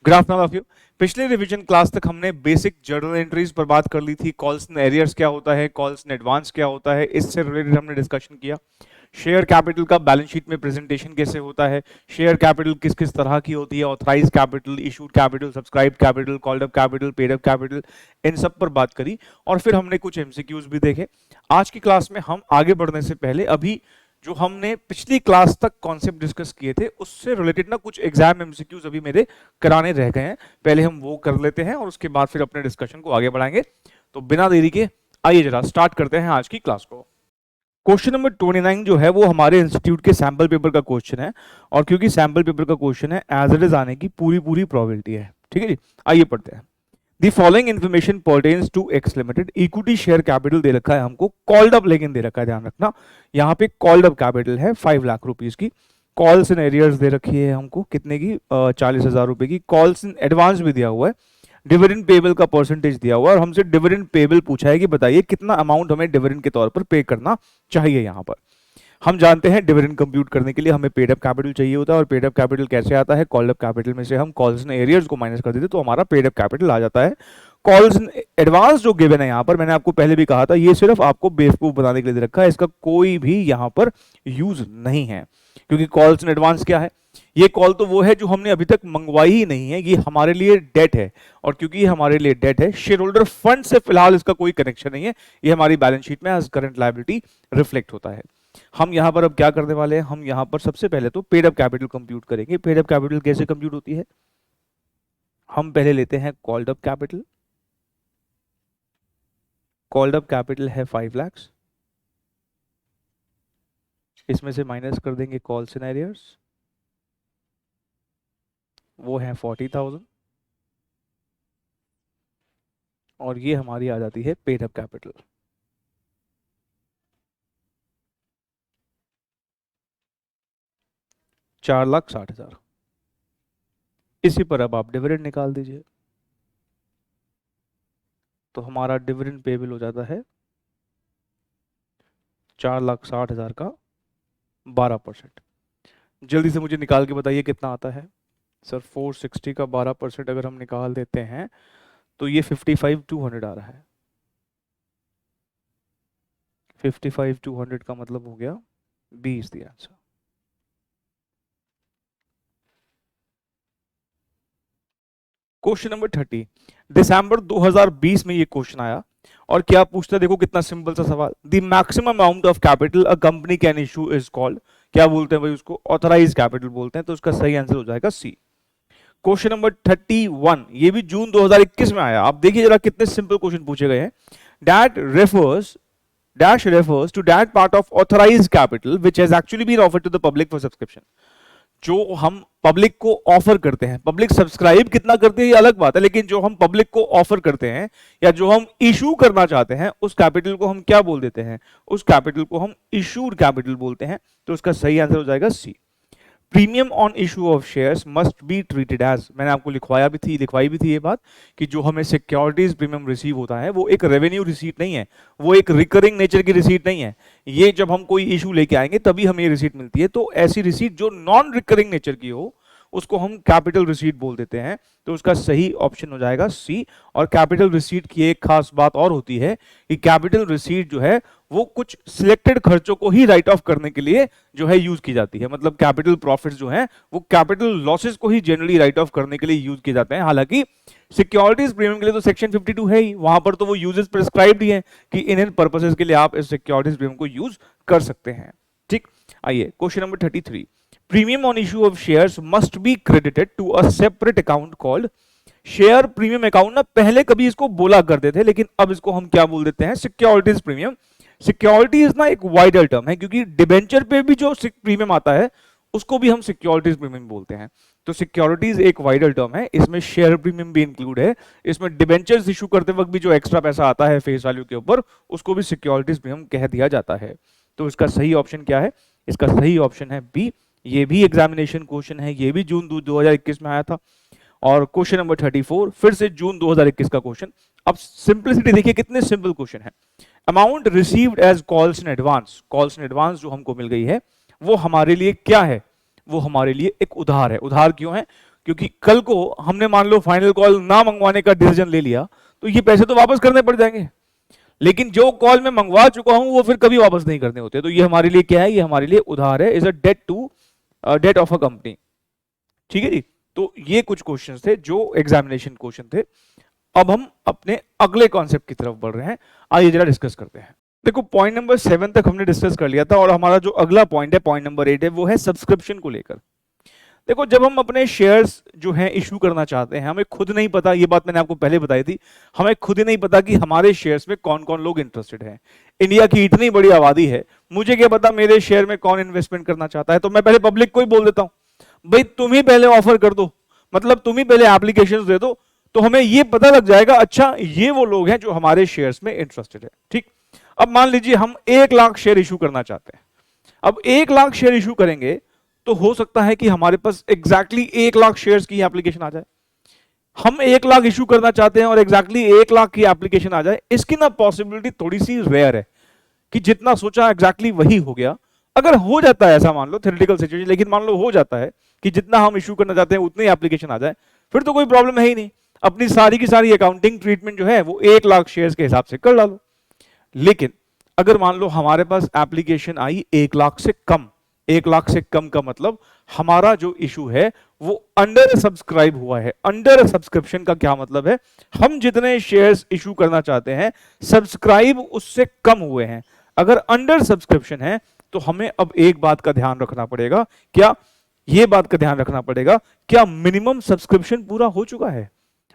Good afternoon of you. पिछले revision class तक हमने बेसिक जर्नल एंट्रीज पर बात कर ली थी। कॉल्स इन एरियर्स क्या होता है, कॉल्स इन एडवांस क्या होता है, इससे रिलेटेड हमने डिस्कशन किया। शेयर कैपिटल का बैलेंस शीट में प्रेजेंटेशन कैसे होता है, शेयर कैपिटल किस किस तरह की होती है, authorise capital, issued capital, subscribe capital, called up capital, paid up capital, इन सब पर बात करी और फिर हमने कुछ एमसीक्यूज भी देखे। आज की क्लास में हम आगे बढ़ने से पहले अभी जो हमने पिछली क्लास तक कॉन्सेप्ट डिस्कस किए थे उससे रिलेटेड ना कुछ एग्जाम एमसीक्यूज अभी मेरे कराने रह गए हैं, पहले हम वो कर लेते हैं और उसके बाद फिर अपने डिस्कशन को आगे बढ़ाएंगे। तो बिना देरी के आइए जरा स्टार्ट करते हैं आज की क्लास को। क्वेश्चन नंबर 29 जो है वो हमारे इंस्टीट्यूट के सैंपल पेपर का क्वेश्चन है और क्योंकि सैंपल पेपर का क्वेश्चन है एज इट इज आने की पूरी प्रोबेबिलिटी है। ठीक है जी, आइए पढ़ते हैं। The following information pertains to X Limited. Equity share capital दे रखा है हमको, कॉल्ड अप लेकिन दे रखा है, ध्यान रखना यहाँ पे कॉल्ड अप कैपिटल है 5 लाख रुपीस की। कॉल्स इन एरियर्स दे रखी है हमको कितने की, 40,000 रुपए की। कॉल्स इन एडवांस भी दिया हुआ है, डिविडेंड पेबल का परसेंटेज दिया हुआ है और हमसे डिविडेंड पेबल पूछा है कि बताइए कितना अमाउंट हमें डिविडेंड के तौर पर पे करना चाहिए। यहाँ पर हम जानते हैं डिविडेंड कंप्यूट करने के लिए हमें पेड अप कैपिटल चाहिए होता है और पेड अप कैपिटल कैसे आता है, कॉल्ड अप कैपिटल में से हम कॉल्स इन एरियर्स को माइनस कर देते तो हमारा पेड अप कैपिटल आ जाता है। कॉल्स इन एडवांस जो गिवन है यहाँ पर, मैंने आपको पहले भी कहा था, ये सिर्फ आपको बेवकूफ बनाने के लिए दे रखा है, इसका कोई भी यहाँ पर यूज नहीं है। क्योंकि कॉल्स इन एडवांस क्या है, ये कॉल तो वो है जो हमने अभी तक मंगवाई ही नहीं है, ये हमारे लिए डेट है और क्योंकि ये हमारे लिए डेट है, शेयर होल्डर फंड से फिलहाल इसका कोई कनेक्शन नहीं है, ये हमारी बैलेंस शीट में एज करंट लायबिलिटी रिफ्लेक्ट होता है। हम यहां पर अब क्या करने वाले हैं, हम यहां पर सबसे पहले तो पेड अप कैपिटल कंप्यूट करेंगे। पेड अप कैपिटल कैसे कंप्यूट होती है, हम पहले लेते हैं called up capital. Called up capital है 5 लाख, इसमें से माइनस कर देंगे कॉल्स इन एरियर्स, वो है 40,000 और ये हमारी आ जाती है पेड अप कैपिटल। ₹4,60,000। इसी पर अब आप डिविडेंड निकाल दीजिए तो हमारा डिविडेंड पेबल हो जाता है 4,60,000 का 12%। जल्दी से मुझे निकाल के बताइए कितना आता है। सर 460 का 12% अगर हम निकाल देते हैं तो ये 55,200 आ रहा है। 55,200 का मतलब हो गया 20 द आंसर। क्वेश्चन नंबर 30, दिसंबर 2020 में ये क्वेश्चन आया और क्या पूछता है, देखो कितना सिंपल सा सवाल। The maximum amount of capital a company can issue is called, क्या बोलते हैं भाई उसको, ऑथराइज कैपिटल बोलते हैं, तो उसका सही आंसर हो जाएगा सी। क्वेश्चन नंबर 31, ये भी जून 2021 में आया। आप देखिए जरा कितने सिंपल क्वेश्चन पूछे गए हैं। Dash refers to that part of authorised capital which has actually been offered to the public for subscription. जो हम पब्लिक को ऑफर करते हैं, पब्लिक सब्सक्राइब कितना करती है ये अलग बात है, लेकिन जो हम पब्लिक को ऑफर करते हैं या जो हम इशू करना चाहते हैं उस कैपिटल को हम क्या बोल देते हैं, उस कैपिटल को हम इशूड कैपिटल बोलते हैं। तो उसका सही आंसर हो जाएगा C. Premium on issue of shares must be treated as, मैंने आपको लिखवाई भी थी ये बात कि जो हमें सिक्योरिटीज प्रीमियम रिसीव होता है वो एक रेवेन्यू रिसीट नहीं है, वो एक रिकरिंग नेचर की रिसीट नहीं है। ये जब हम कोई इशू लेके आएंगे तभी हमें ये रिसीट मिलती है। तो ऐसी रिसीट जो नॉन रिकरिंग नेचर की हो उसको हम कैपिटल रिसीट बोल देते हैं। तो उसका सही ऑप्शन हो जाएगा सी। और कैपिटल रिसीट की एक खास बात और होती है कि कैपिटल रिसीट जो है वो कुछ सिलेक्टेड खर्चों को ही राइट ऑफ करने के लिए जो है यूज की जाती है। मतलब कैपिटल प्रॉफिट्स जो हैं वो कैपिटल लॉसेस को ही जनरली राइट ऑफ करने के लिए यूज किए जाते हैं। हालांकि सिक्योरिटीज प्रीमियम के लिए तो सेक्शन 52 है ही, वहां पर तो वो यूजेस प्रिस्क्राइब्ड ही है कि इन पर्पसेस के लिए आप इस सिक्योरिटीज प्रीमियम को यूज कर सकते हैं। ठीक, आइए question number 33, premium on issue of shares must be credited to a separate account called, share premium account ना पहले कभी इसको बोला करते थे लेकिन अब इसको हम क्या बोल देते हैं, सिक्योरिटीज प्रीमियम। सिक्योरिटीज ना एक वाइडर टर्म है क्योंकि डिबेंचर पे भी जो प्रीमियम आता है उसको भी हम सिक्योरिटीज प्रीमियम बोलते हैं। तो सिक्योरिटीज एक वाइडर टर्म है, इसमें शेयर प्रीमियम भी इंक्लूड है, इसमें डिबेंचर्स इशू करते वक्त भी जो एक्स्ट्रा पैसा आता है फेस वैल्यू के ऊपर उसको भी सिक्योरिटीज प्रीमियम कह दिया जाता है। तो इसका सही ऑप्शन क्या है, इसका सही ऑप्शन है बी। ये भी एग्जामिनेशन क्वेश्चन है, ये भी जून 2021 में आया था। और क्वेश्चन नंबर 34 फिर से जून 2021 का क्वेश्चन। अब सिंपलिसिटी देखिए कितने सिंपल क्वेश्चन है। Amount received as calls in advance, calls in advance जो हमको मिल गई है वो हमारे लिए क्या है, वो हमारे लिए एक उधार है। उधार क्यों है, क्योंकि कल को हमने मान लो फाइनल कॉल ना मंगवाने का डिसीजन ले लिया तो ये पैसे तो वापस करने पड़ जाएंगे, लेकिन जो कॉल मैं मंगवा चुका हूं वो फिर कभी वापस नहीं करने होते। तो ये हमारे लिए क्या है, ये हमारे लिए उधार है, is a debt to debt of a company. ठीक है जी। तो ये कुछ क्वेश्चंस थे जो एग्जामिनेशन क्वेश्चन थे। अब हम अपने अगले कॉन्सेप्ट की तरफ बढ़ रहे हैं, आइए जरा डिस्कस करते हैं। देखो पॉइंट नंबर 7 तक हमने डिस्कस कर लिया था और हमारा जो अगला पॉइंट है, पॉइंट नंबर 8 है, वो है सब्सक्रिप्शन को लेकर। देखो जब हम अपने शेयर्स जो हैं इशू करना चाहते हैं, हमें खुद नहीं पता, ये बात मैंने आपको पहले बताई थी, हमें खुद ही नहीं पता कि हमारे शेयर्स में कौन कौन लोग इंटरेस्टेड हैं। इंडिया की इतनी बड़ी आबादी है, मुझे क्या पता मेरे शेयर में कौन इन्वेस्टमेंट करना चाहता है। तो मैं पहले पब्लिक को ही बोल देता हूं, भाई तुम ही पहले ऑफर कर दो, मतलब तुम ही पहले एप्लीकेशन दे दो, तो हमें ये पता लग जाएगा अच्छा ये वो लोग हैं जो हमारे शेयर्स में इंटरेस्टेड है। ठीक, अब मान लीजिए हम 1 लाख शेयर इशू करना चाहते हैं। अब 1 लाख शेयर इशू करेंगे तो हो सकता है कि हमारे पास एग्जैक्टली 1 लाख शेयर्स की एप्लीकेशन आ जाए। हम 1 लाख इशू करना चाहते हैं और एग्जैक्टली 1 लाख की एप्लीकेशन आ जाए, इसकी ना पॉसिबिलिटी थोड़ी सी रेयर है कि जितना सोचा एग्जैक्टली वही हो गया। अगर हो जाता है ऐसा, मान लो थ्योरेटिकल सिचुएशन, लेकिन मान लो हो जाता है कि जितना हम इशू करना चाहते हैं उतनी एप्लीकेशन आ जाए, फिर तो कोई प्रॉब्लम है ही नहीं। अपनी सारी की सारी अकाउंटिंग ट्रीटमेंट जो है वो 1 लाख शेयर्स के हिसाब से कर डालो। लेकिन अगर मान लो हमारे पास एप्लीकेशन आई 1 लाख से कम, 1 लाख से कम का मतलब हमारा जो इशू है वो अंडर सब्सक्राइब हुआ है। अंडर सब्सक्रिप्शन का क्या मतलब है, हम जितने शेयर्स इशू करना चाहते हैं सब्सक्राइब उससे कम हुए हैं। अगर अंडर सब्सक्रिप्शन है तो हमें अब एक बात का ध्यान रखना पड़ेगा, क्या ये बात का ध्यान रखना पड़ेगा, क्या मिनिमम सब्सक्रिप्शन पूरा हो चुका है।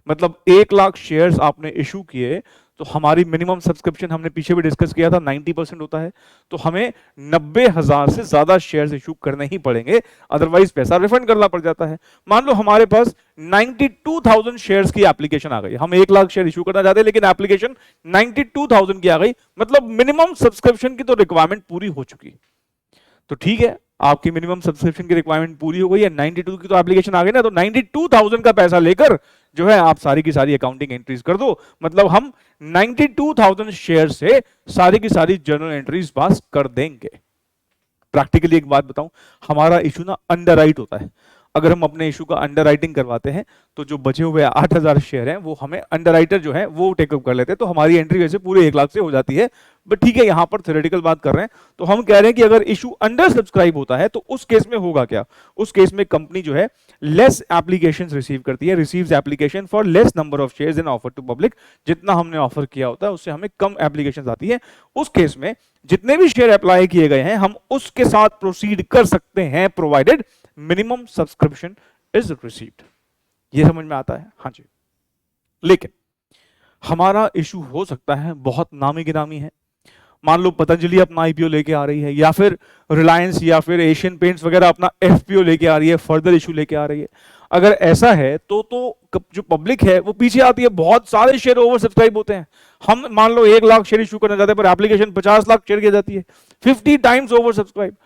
मतलब 1 लाख शेयर्स आपने इशू किए तो हमारी मिनिमम सब्सक्रिप्शन, हमने पीछे भी डिस्कस किया था, 90% होता है। तो हमें 90,000 से ज्यादा शेयर्स इशू करने ही पड़ेंगे, अदरवाइज पैसा रिफंड करना पड़ जाता है। मान लो हमारे पास 92,000 शेयर्स की एप्लीकेशन आ गई, हम 1 लाख शेयर इशू करना चाहते हैं लेकिन एप्लीकेशन 92,000 की आ गई, मतलब मिनिमम सब्सक्रिप्शन की तो रिक्वायरमेंट पूरी हो चुकी। तो ठीक है, आपकी मिनिमम सब्सक्रिप्शन की रिक्वायरमेंट पूरी हो गई है, 92 की तो एप्लीकेशन आ गई ना, तो 92,000 का पैसा लेकर जो है आप सारी की सारी अकाउंटिंग एंट्रीज कर दो। मतलब हम 92,000 शेयर से सारी की सारी जर्नल एंट्रीज पास कर देंगे। प्रैक्टिकली एक बात बताऊं, हमारा इशू ना अंडरराइट होता है। अगर हम अपने इशू का अंडरराइटिंग करवाते हैं तो जो बचे हुए 8,000 शेयर हैं वो हमें अंडरराइटर जो है वो टेकअप कर लेते हैं, तो हमारी एंट्री वैसे पूरे 1 लाख से हो जाती है। बट ठीक है, यहां पर थ्योरेटिकल बात कर रहे हैं, तो हम कह रहे हैं कि अगर इशू अंडर सब्सक्राइब होता है तो उस केस में होगा क्या, उस केस में कंपनी जो है लेस एप्लीकेशंस रिसीव करती है, receives application for less number of shares in offer to public. जितना हमने ऑफर किया होता है उससे हमें कम एप्लीकेशंस आती है। उस केस में जितने भी शेयर अप्लाई किए गए हैं हम उसके साथ प्रोसीड कर सकते हैं, provided minimum subscription is received. ये समझ में आता है? हाँ जी। लेकिन हमारा इशू हो सकता है बहुत नामी गिरामी है, मान लो पतंजलि अपना आईपीओ लेके आ रही है, या फिर रिलायंस या फिर एशियन पेंट्स वगैरह अपना एफपीओ लेके आ रही है, फर्दर इशू लेके आ रही है। अगर ऐसा है तो जो पब्लिक है वो पीछे आती है, बहुत सारे शेयर ओवर सब्सक्राइब होते हैं। हम मान लो 1 लाख शेयर इशू करना चाहते हैं पर एप्लीकेशन 50 लाख शेयर की जाती है, 50 टाइम्स ओवर सब्सक्राइब।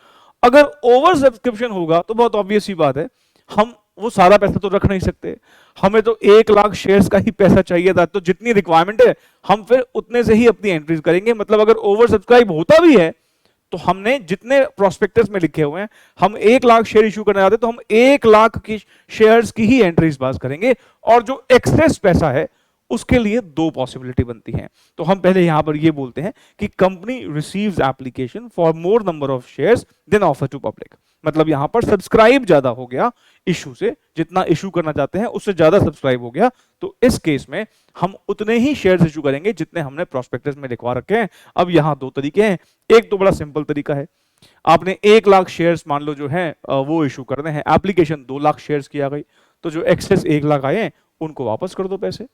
अगर ओवर सब्सक्रिप्शन होगा तो बहुत ऑब्वियस ही बात है, हम वो सारा पैसा तो रख नहीं सकते, हमें तो 1 लाख शेयर्स का ही पैसा चाहिए था। तो जितनी रिक्वायरमेंट है हम फिर उतने से ही अपनी एंट्रीज करेंगे। मतलब अगर ओवर सब्सक्राइब होता भी है तो हमने जितने प्रोस्पेक्टस में लिखे हुए हैं, हम 1 लाख शेयर इशू करना चाहते हैं तो हम 1 लाख की शेयर्स की ही एंट्रीज पास करेंगे, और जो एक्सेस पैसा है उसके लिए 2 पॉसिबिलिटी बनती हैं। तो हम पहले यहां पर ये बोलते हैं कि company receives application for more number of shares than offer to public. मतलब यहां पर सब्सक्राइब ज्यादा हो गया इशू से, जितना इशू करना चाहते हैं उससे ज्यादा सब्सक्राइब हो गया, तो इस केस में हम उतने ही शेयर्स इशू करेंगे जितने हमने प्रोस्पेक्टस में लिखवा रखे हैं। अब यहां 2 तरीके हैं, एक तो बड़ा सिंपल तरीका है, आपने 1 लाख शेयर्स मान लो जो है वो इशू करने हैं, एप्लीकेशन 2 लाख शेयर्स की आ गई, तो जो एक्सेस 1 लाख आए हैं उनको वापस कर दो पैसे,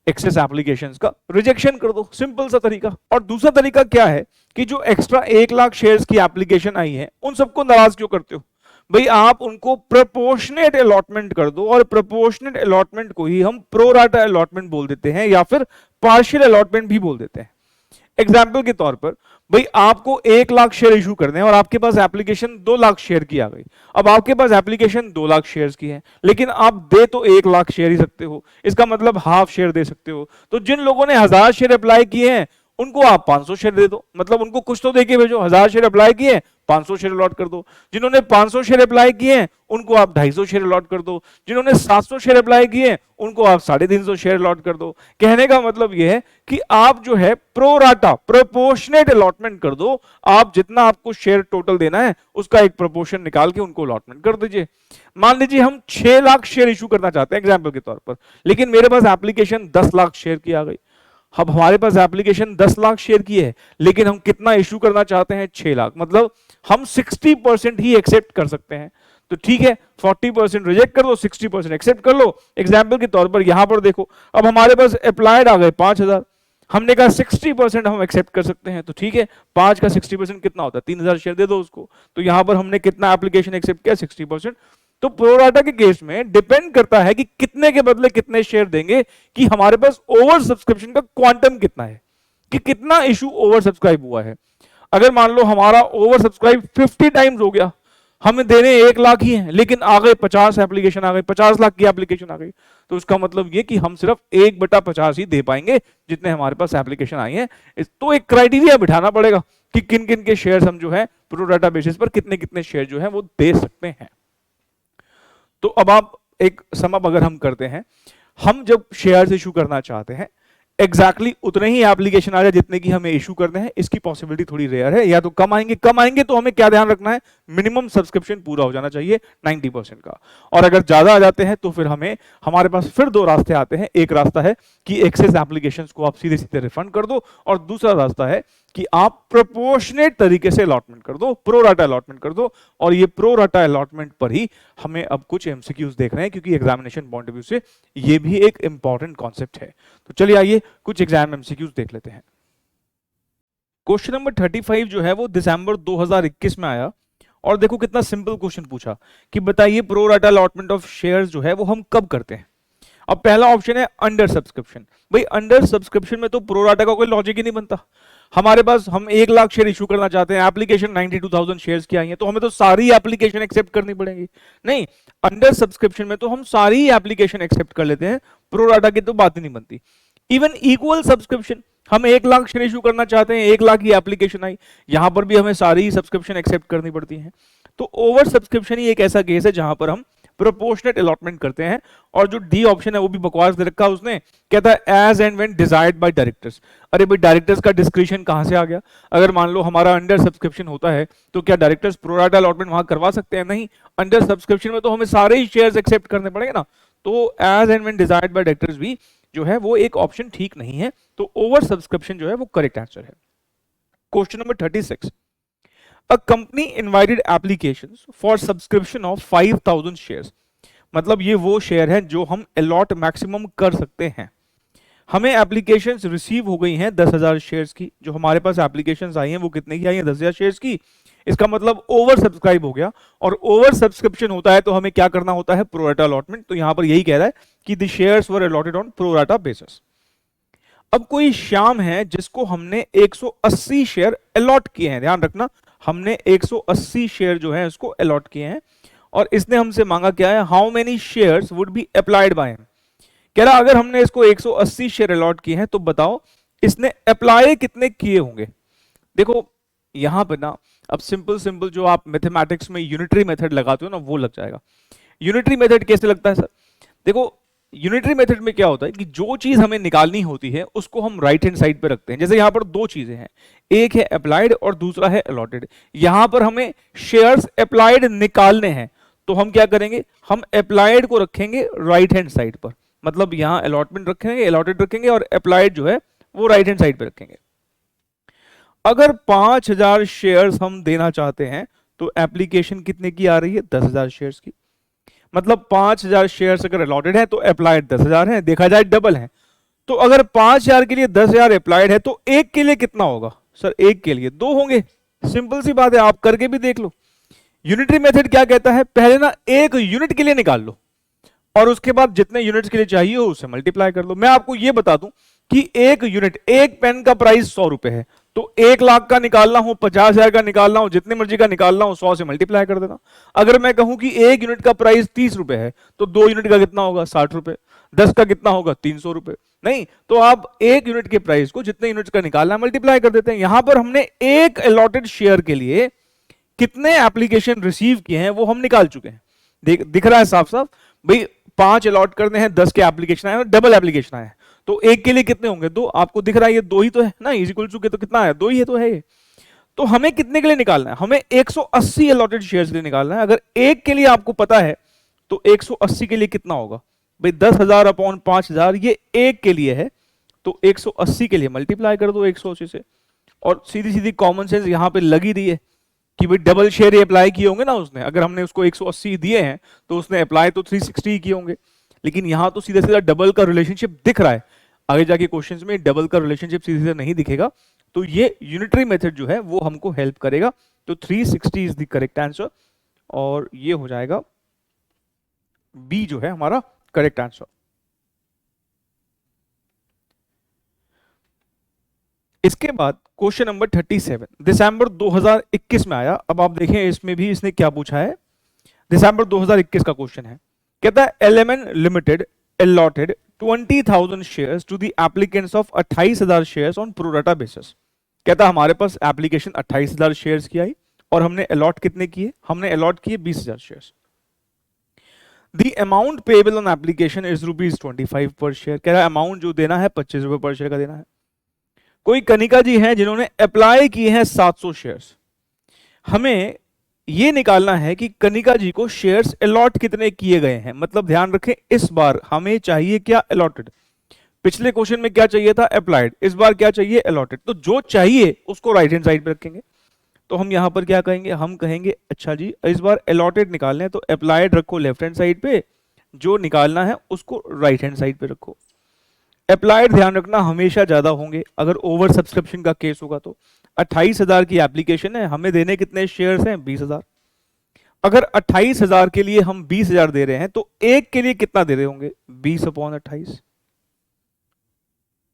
एक्सेस एप्लीकेशंस का रिजेक्शन कर दो, सिंपल सा तरीका। और दूसरा तरीका क्या है कि जो एक्स्ट्रा 1 लाख शेयर्स की एप्लीकेशन आई है उन सबको नाराज क्यों करते हो भाई, आप उनको प्रोपोर्शनेट अलॉटमेंट कर दो, और प्रोपोर्शनेट अलॉटमेंट को ही हम प्रो राटा अलॉटमेंट बोल देते हैं या फिर पार्शियल अलॉटमेंट भी बोल देते हैं। एग्जाम्पल के तौर पर भाई आपको 1 लाख शेयर इशू करने हैं और आपके पास एप्लीकेशन 2 लाख शेयर की आ गई। अब आपके पास एप्लीकेशन 2 लाख शेयर्स की है लेकिन आप दे तो 1 लाख शेयर ही सकते हो, इसका मतलब हाफ शेयर दे सकते हो। तो जिन लोगों ने 1000 शेयर अप्लाई किए हैं उनको आप 500 शेयर दे दो, मतलब उनको कुछ तो देके भेजो। 1000 शेयर अप्लाई किए, 500 शेयर अलॉट कर दो। जिन्होंने 500 शेयर अप्लाई किए हैं उनको आप 250 शेयर अलॉट कर दो। जिन्होंने 700 शेयर अप्लाई किए उनको आप 350 शेयर अलॉट कर दो। कहने का मतलब यह है कि आप जो है प्रो राटा प्रोपोर्शनेट अलॉटमेंट कर दो। आप जितना आपको शेयर टोटल देना है उसका एक प्रोपोर्शन निकाल के उनको अलॉटमेंट कर दीजिए। मान लीजिए हम 6 लाख शेयर इशू करना चाहते हैं एग्जाम्पल के तौर पर, लेकिन मेरे पास एप्लीकेशन 10 लाख शेयर की आ गई। अब हमारे पास एप्लीकेशन 10 लाख शेयर की है, लेकिन हम कितना इशू करना चाहते हैं? 6 लाख, मतलब हम 60% ही एक्सेप्ट कर सकते हैं। तो ठीक है, 40% रिजेक्ट कर दो, 60% एक्सेप्ट कर लो। एग्जाम्पल के तौर पर यहां पर देखो, अब हमारे पास अप्लाइड आ गए 5000, हमने कहा 60% हम एक्सेप्ट कर सकते हैं। तो ठीक है, 5 का 60% कितना होता है? 3000 शेयर दे दो उसको। तो यहां पर हमने कितना एप्लीकेशन एक्सेप्ट किया? 60%। तो प्रोराटा के केस में डिपेंड करता है कि कितने के बदले कितने शेयर देंगे, कि हमारे पास ओवर सब्सक्रिप्शन का क्वांटम कितना है, कि कितना इशू ओवर सब्सक्राइब हुआ है। अगर मान लो हमारा ओवर सब्सक्राइब 50 टाइम्स हो गया, हमें देने 1 लाख ही हैं, लेकिन आ गए 50 एप्लीकेशन आ गई, 50 लाख की एप्लीकेशन आ गई, तो उसका मतलब ये कि हम सिर्फ 1/50 ही दे पाएंगे जितने हमारे पास एप्लीकेशन आई है। तो एक क्राइटेरिया बिठाना पड़ेगा कि किन किन के शेयर हम जो है प्रो डाटा बेसिस पर कितने कितने शेयर जो है वो दे सकते हैं। तो अब आप एक सम अप अगर हम करते हैं, हम जब शेयर्स इशू करना चाहते हैं एग्जैक्टली उतने ही एप्लीकेशन आ जाए जितने की हमें इशू करने हैं, इसकी पॉसिबिलिटी थोड़ी रेयर है। या तो कम आएंगे तो हमें क्या ध्यान रखना है? मिनिमम सब्सक्रिप्शन पूरा हो जाना चाहिए 90% का। और अगर ज्यादा आ जाते हैं तो फिर हमारे पास फिर 2 रास्ते आते हैं। एक रास्ता है कि एक्सेस एप्लीकेशंस को आप सीधे सीधे रिफंड कर दो, और दूसरा रास्ता है कि आप प्रोपोर्शनेट तरीके से अलॉटमेंट कर दो, प्रो राटा अलॉटमेंट कर दो। और ये प्रो राटा अलॉटमेंट पर ही हमें अब कुछ एमसीक्यूज देख रहे हैं, क्योंकि एग्जामिनेशन पॉइंट ऑफ व्यू से ये भी एक इंपॉर्टेंट कॉन्सेप्ट है। तो चलिए आइए कुछ एग्जाम एमसीक्यूज देख लेते हैं। क्वेश्चन नंबर 35 जो है वो दिसंबर 2021 में आया, और देखो कितना सिंपल क्वेश्चन पूछा कि बताइए pro rata allotment of shares जो है वो हम कब करते हैं। अब पहला ऑप्शन है अंडर सब्सक्रिप्शन। भाई अंडर सब्सक्रिप्शन में तो प्रो राटा का कोई लॉजिक ही नहीं बनता। हमारे पास हम 1 लाख शेयर इशू करना चाहते हैं, एप्लीकेशन 92,000 शेयर्स की आई है, तो हमें तो सारी एप्लीकेशन एक्सेप्ट करनी पड़ेगी। नहीं, अंडर सब्सक्रिप्शन में तो हम सारी एप्लीकेशन एक्सेप्ट कर लेते हैं, प्रो राटा की तो बात ही नहीं बनती। इवन इक्वल सब्सक्रिप्शन, हम 1 लाख शेयर इशू करना चाहते हैं, 1 लाख की एप्लीकेशन आई, यहां पर भी हमें सारी सब्सक्रिप्शन एक्सेप्ट करनी पड़ती है। तो ओवर सब्सक्रिप्शन ही एक ऐसा केस है जहां पर हम प्रोपोर्शनेट अलॉटमेंट करते हैं। और जो डी ऑप्शन है वो भी बकवास दे रखा है उसने, कहता है as and when desired by directors. अरे भाई डायरेक्टर्स का डिस्क्रिप्शन कहां से आ गया? अगर मान लो हमारा अंडर सब्सक्रिप्शन होता है तो क्या डायरेक्टर्स प्रो राटा अलॉटमेंट वहां करवा सकते हैं? नहीं, अंडर सब्सक्रिप्शन में तो हमें सारे ही शेयर्स एक्सेप्ट करने पड़ेंगे ना। तो as and when desired by directors भी जो है वो एक ऑप्शन ठीक नहीं है। तो ओवर सब्सक्रिप्शन जो है वो करेक्ट आंसर है। Question number 36, a company invited applications for subscription of 5,000 shares. मतलब ये वो शेयर है जो हम अलॉट मैक्सिमम कर सकते हैं। हमें एप्लीकेशंस रिसीव हो गई हैं 10,000 शेयर्स की। जो हमारे पास एप्लीकेशंस आई हैं वो कितने की आई हैं? 10,000 शेयर्स की। इसका मतलब ओवर सब्सक्राइब हो गया, और ओवर सब्सक्रिप्शन होता है तो हमें क्या करना होता है? Pro rata allotment. तो यहां पर यही कह रहा है कि the shares were allotted on pro rata basis. अब कोई श्याम है जिसको हमने 180 शेयर अलॉट किए हैं, ध्यान रखना हमने 180 शेयर जो है उसको अलॉट किए हैं, और इसने हमसे मांगा क्या है? How many shares would be applied by him. कह रहा अगर हमने इसको 180 शेयर अलॉट किए हैं तो बताओ इसने अप्लाई कितने किए होंगे। देखो यहां पर ना अब सिंपल जो आप मैथमेटिक्स में यूनिटरी मेथड लगाते हो ना वो लग जाएगा। यूनिटरी मेथड कैसे लगता है सर? देखो यूनिटरी मेथड में क्या होता है कि जो चीज हमें निकालनी होती है उसको हम राइट हैंड साइड पे रखते हैं। जैसे यहां पर 2 चीजें हैं, एक है अप्लाइड और दूसरा है अलॉटेड। यहां पर हमें शेयर्स अप्लाइड निकालने हैं, तो हम क्या करेंगे? हम अप्लाइड को रखेंगे राइट हैंड साइड पर। मतलब यहां अलॉटमेंट रखेंगे, अलॉटेड रखेंगे, और अप्लाइड जो है वो राइट हैंड साइड पे रखेंगे। अगर 5,000 शेयर्स हम देना चाहते हैं तो एप्लीकेशन कितने की आ रही है? 10,000 शेयर्स की। मतलब 5,000 शेयर्स अगर अलॉटेड है तो अप्लाइड 10,000 है, देखा जाए डबल है। तो अगर 5,000 के लिए 10,000 अप्लाइड है तो एक के लिए कितना होगा? सर एक के लिए 2 होंगे। सिंपल सी बात है, आप करके भी देख लो। यूनिटरी मेथड क्या कहता है? पहले ना एक यूनिट के लिए निकाल लो, और उसके बाद जितने यूनिट्स के लिए चाहिए हो उससे मल्टीप्लाई कर लो। मैं आपको यह बता दूं कि एक यूनिट, एक पेन का प्राइस 100 रुपए है, तो 1 लाख का निकालना हो, 50,000 का निकालना हो, जितने मर्जी का निकालना हो, 100 से मल्टीप्लाई कर देना। अगर मैं कहूं कि 1 यूनिट का प्राइस 30 रुपए है तो 2 यूनिट का कितना होगा? 60 रुपए। 10 का कितना होगा 300 रुपए। नहीं तो आप एक यूनिट के प्राइस को जितने यूनिट्स का निकालना है मल्टीप्लाई कर देते हैं। यहां पर हमने एक अलॉटेड शेयर के लिए कितने एप्लीकेशन रिसीव किए हैं वो हम निकाल चुके हैं। दिख रहा है साफ साफ भाई, 5 अलॉट करने हैं, 10 के एप्लीकेशन आए और डबल एप्लीकेशन आए, तो एक के लिए कितने होंगे 2। आपको दिख रहा है ये 2 ही तो है ना, इज इक्वल टू के तो कितना है 2 ही है तो है ये। तो हमें कितने के लिए निकालना है, हमें 180 अलॉटेड शेयर्स के लिए निकालना है। अगर एक के लिए आपको पता है तो 180 के लिए कितना होगा भाई, 10,000 अपॉन 5,000 ये एक के लिए है, तो 180 के लिए मल्टीप्लाई कर दो 180 से। और सीधी सीधी कॉमन सेंस यहां पे लगी रही है कि भाई डबल शेयर अप्लाई किए होंगे ना उसने, अगर हमने उसको 180 दिए हैं तो उसने अप्लाई तो 360 किए होंगे, लेकिन यहां तो सीधा सीधा डबल का रिलेशनशिप दिख रहा है। आगे जाके क्वेश्चंस में डबल का रिलेशनशिप सीधे सीधे नहीं दिखेगा, तो ये यूनिटरी मेथड जो है वो हमको हेल्प करेगा। तो 360 इज द करेक्ट आंसर, और ये हो जाएगा बी जो है हमारा करेक्ट आंसर। इसके बाद क्वेश्चन नंबर 37 दिसंबर 2021 में आया। अब आप देखें इसमें भी इसने क्या पूछा है, दिसंबर 2021 का क्वेश्चन है। कहता है Element Limited allotted 20,000 shares to the applicants of 28,000 shares on pro rata basis. कहता है हमारे पास एप्लीकेशन 28,000 शेयर्स की आई और हमने अलॉट कितने किए, हमने अलॉट किए 20,000 shares. The amount payable on application is ₹25 पर शेयर। कह रहा है अमाउंट जो देना है 25 रुपए पर शेयर का देना है। कोई कनिका जी हैं जिन्होंने अप्लाई किए हैं 700 शेयर्स। हमें यह निकालना है कि कनिका जी को शेयर्स अलॉट कितने किए गए हैं। मतलब ध्यान रखें इस बार हमें चाहिए क्या अलॉटेड, पिछले क्वेश्चन में क्या चाहिए था अप्लाइड, इस बार क्या चाहिए अलॉटेड। तो जो चाहिए उसको राइट हैंड साइड पे रखेंगे। तो हम यहां पर क्या कहेंगे, हम कहेंगे अच्छा जी इस बार अलॉटेड निकालने हैं तो अप्लाइड रखो लेफ्ट हैंड साइड पे, जो निकालना है उसको राइट हैंड साइड पे रखो। अप्लाइड ध्यान रखना हमेशा ज्यादा होंगे अगर ओवर सब्सक्रिप्शन का केस होगा तो। 28,000 की एप्लीकेशन है, हमें देने कितने शेयर्स हैं 20,000। अगर 28,000 के लिए हम 20,000 दे रहे हैं तो एक के लिए कितना दे रहे होंगे 20/28।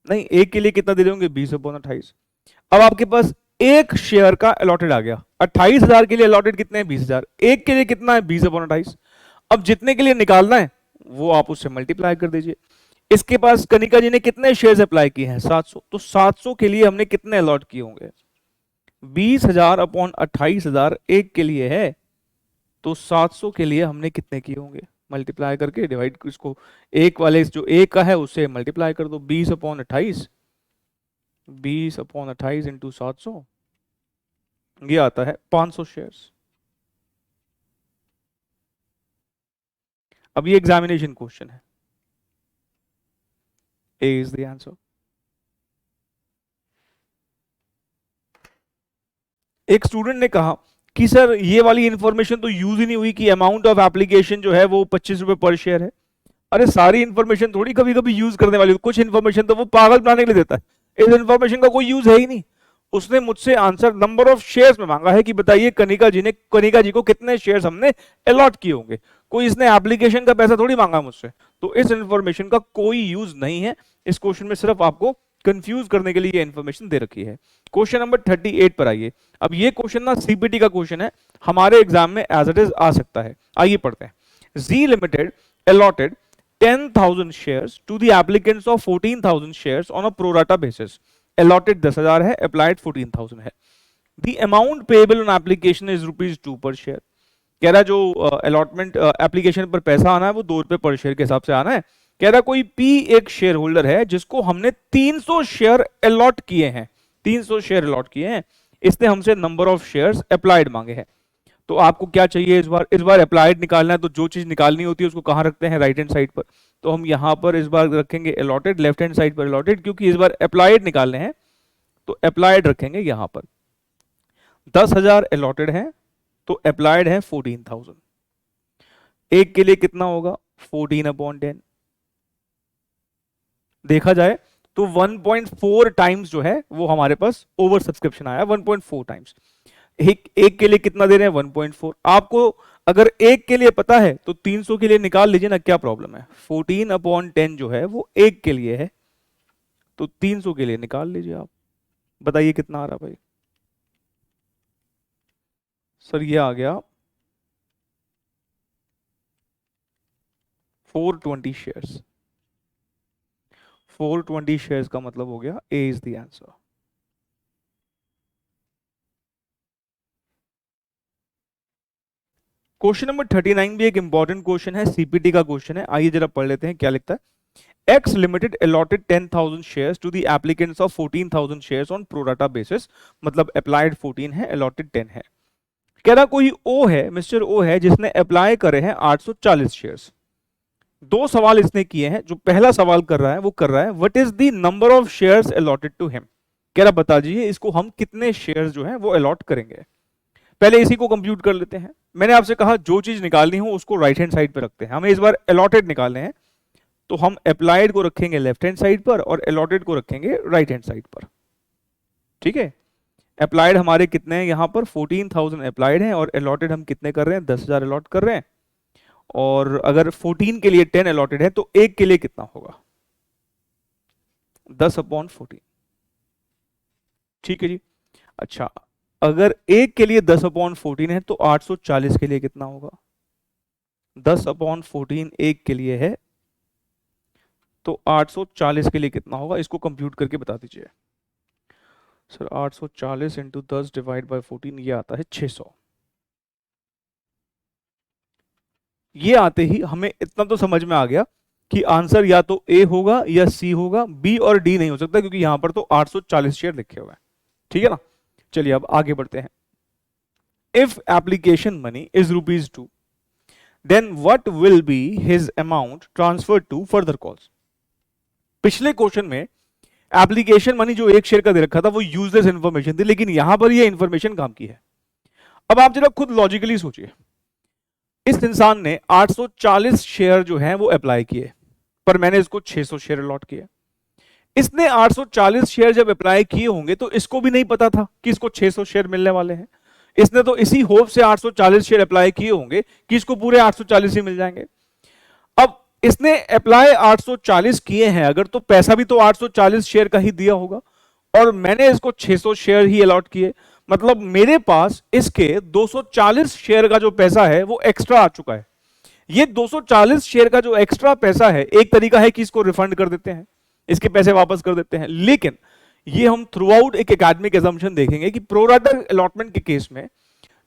नहीं एक के लिए कितना दे रहे होंगे 20/28। अब आपके पास एक शेयर का अलॉटेड आ गया, 28,000 के लिए अलॉटेड कितने हैं 20,000, एक के लिए कितना है 20/28। अब जितने के लिए निकालना है वो आप उससे मल्टीप्लाई कर दीजिए। इसके पास कनिका जी ने कितने शेयर्स अप्लाई किए हैं 700, तो 700 के लिए हमने कितने अलॉट किए होंगे 20,000/28,000 एक के लिए है, तो 700 के लिए हमने कितने किए होंगे मल्टीप्लाई करके डिवाइड, इसको एक वाले जो एक का है उससे मल्टीप्लाई कर दो। 20/28 20/28 इंटू 700 ये आता है 500 शेयर्स। अब ये एग्जामिनेशन क्वेश्चन है, ए इज द आंसर। एक स्टूडेंट ने कहा कि सर ये वाली इंफॉर्मेशन तो यूज ही नहीं हुई कि अमाउंट ऑफ एप्लीकेशन जो है वो 25 रुपए पर शेयर है। अरे सारी इंफॉर्मेशन थोड़ी कभी कभी यूज करने वाली, कुछ इंफॉर्मेशन तो वो पागल बनाने के लिए देता है, इस इंफॉर्मेशन का कोई यूज है ही नहीं। उसने मुझसे आंसर नंबर ऑफ शेयर्स में मांगा है कि बताइए कनिका जी को कितने शेयर्स हमने अलॉट किए होंगे, कोई इसने एप्लीकेशन का पैसा थोड़ी मांगा मुझसे। तो इस इंफॉर्मेशन का कोई यूज नहीं है इस क्वेश्चन में, सिर्फ आपको कंफ्यूज करने के लिए ये इंफॉर्मेशन दे रखी है। क्वेश्चन नंबर 38 पर आइए। अब ये क्वेश्चन ना सीपीटी का क्वेश्चन है, हमारे एग्जाम में एज इट इज आ सकता है। आइए पढ़ते हैं। जी limited allotted 10,000 shares to the applicants of 14,000 shares on a pro rata basis. Allotted 10,000 है, applied 14,000 है। The amount payable on application is ₹2 per share. कह रहा जो अलॉटमेंट एप्लीकेशन पर पैसा आना है वो ₹2 पर शेयर के हिसाब से आना है। कह रहा कोई पी एक शेयर होल्डर है जिसको हमने 300 शेयर अलॉट किए हैं, 300 शेयर अलॉट किए हैं, इसने हमसे नंबर ऑफ शेयर्स अप्लाइड मांगे हैं। तो आपको क्या चाहिए इस बार अप्लाइड निकालना है, तो जो चीज निकालनी होती है उसको कहां रखते हैं राइट हैंड साइड पर। तो हम यहां पर इस बार रखेंगे अलॉटेड, लेफ्ट हैंड साइड पर अलॉटेड, क्योंकि इस बार अप्लाइड निकालने हैं तो अप्लाइड रखेंगे यहां पर। 10,000 अलॉटेड है तो अप्लाइड है 14,000। एक के लिए कितना होगा 14/10। देखा जाए तो 1.4 टाइम्स जो है वो हमारे पास ओवर सब्सक्रिप्शन आया, 1.4 टाइम्स। एक के लिए कितना दे रहे हैं 1.4। आपको अगर एक के लिए पता है तो 300 के लिए निकाल लीजिए ना, क्या प्रॉब्लम है। 14/10 जो है वो एक के लिए है, तो 300 के लिए निकाल लीजिए आप। बताइए कितना आ रहा भाई। सर ये आ गया 420 शेयर्स। 420 शेयर्स का मतलब हो गया A is the answer. Question number 39 भी एक इंपॉर्टेंट क्वेश्चन है, सीपीटी का क्वेश्चन है। आइए जरा पढ़ लेते हैं क्या लिखता है। X limited allotted 10,000 shares to the applicants of 14,000 shares on pro rata basis, मतलब अप्लाइड 14 है, अलॉटेड 10 है। कह रहा कोई ओ है, मिस्टर ओ है, जिसने अप्लाई करे हैं 840 शेयर्स। दो सवाल इसने किए हैं। जो पहला सवाल कर रहा है वो कर रहा है what is the number of shares allotted to him. कह रहा बता दीजिए इसको हम कितने शेयर्स जो है वो अलॉट करेंगे। पहले इसी को कंप्यूट कर लेते हैं। मैंने आपसे कहा जो चीज निकालनी हो उसको राइट हैंड साइड पर रखते हैं। हमें इस बार अलॉटेड निकालने हैं, तो हम अप्लाइड को रखेंगे लेफ्ट हैंड साइड पर और अलॉटेड को रखेंगे राइट हैंड साइड पर। ठीक है, अप्लाइड हमारे कितने हैं यहां पर 14,000 अप्लाइड हैं, और अलॉटेड हम कितने कर रहे हैं 10,000 अलॉट कर रहे हैं। और अगर 14 के लिए 10 अलॉटेड है तो एक के लिए कितना होगा 10/14। ठीक है जी। अच्छा, अगर एक के लिए 10/14 है तो 840 के लिए कितना होगा 10/14 एक के लिए है तो 840 के लिए कितना होगा, इसको कंप्यूट करके बता दीजिए। सर 840 इंटू 10 डिवाइड बाई 14 ये आता है 600। ये आते ही हमें इतना तो समझ में आ गया कि आंसर या तो ए होगा या सी होगा, बी और डी नहीं हो सकता क्योंकि यहां पर तो 840 शेयर लिखे हुए हैं। ठीक है ना। चलिए अब आगे बढ़ते हैं। If application money is ₹2, then what will be his amount transfer to further calls. पिछले क्वेश्चन में एप्लीकेशन मनी जो एक शेयर का दे रखा था वो यूजलेस इंफॉर्मेशन थी, लेकिन यहां पर ये इंफॉर्मेशन काम की है। अब आप जरा खुद लॉजिकली सोचिए, इस इंसान ने 840 शेयर जो है वो अप्लाई किए, पर मैंने इसको 600 शेयर अलॉट किए। इसने 840 शेयर जब अप्लाई किए होंगे तो इसको भी नहीं पता था कि इसको 600 शेयर मिलने वाले हैं। इसने तो इसी होप से 840 शेयर अप्लाई किए होंगे कि इसको पूरे 840 ही मिल जाएंगे। अब इसने अप्लाई 840 किए हैं अगर, तो पैसा भी तो 840 शेयर का ही दिया होगा, और मैंने इसको 600 शेयर ही अलॉट किए, मतलब मेरे पास इसके 240 शेयर का जो पैसा है वो एक्स्ट्रा आ चुका है। ये 240 शेयर का जो एक्स्ट्रा पैसा है, एक तरीका है कि इसको रिफंड कर देते हैं, इसके पैसे वापस कर देते हैं, लेकिन ये हम थ्रू आउट एक एकेडमिक एजम्पशन देखेंगे कि प्रोराटा अलॉटमेंट के केस में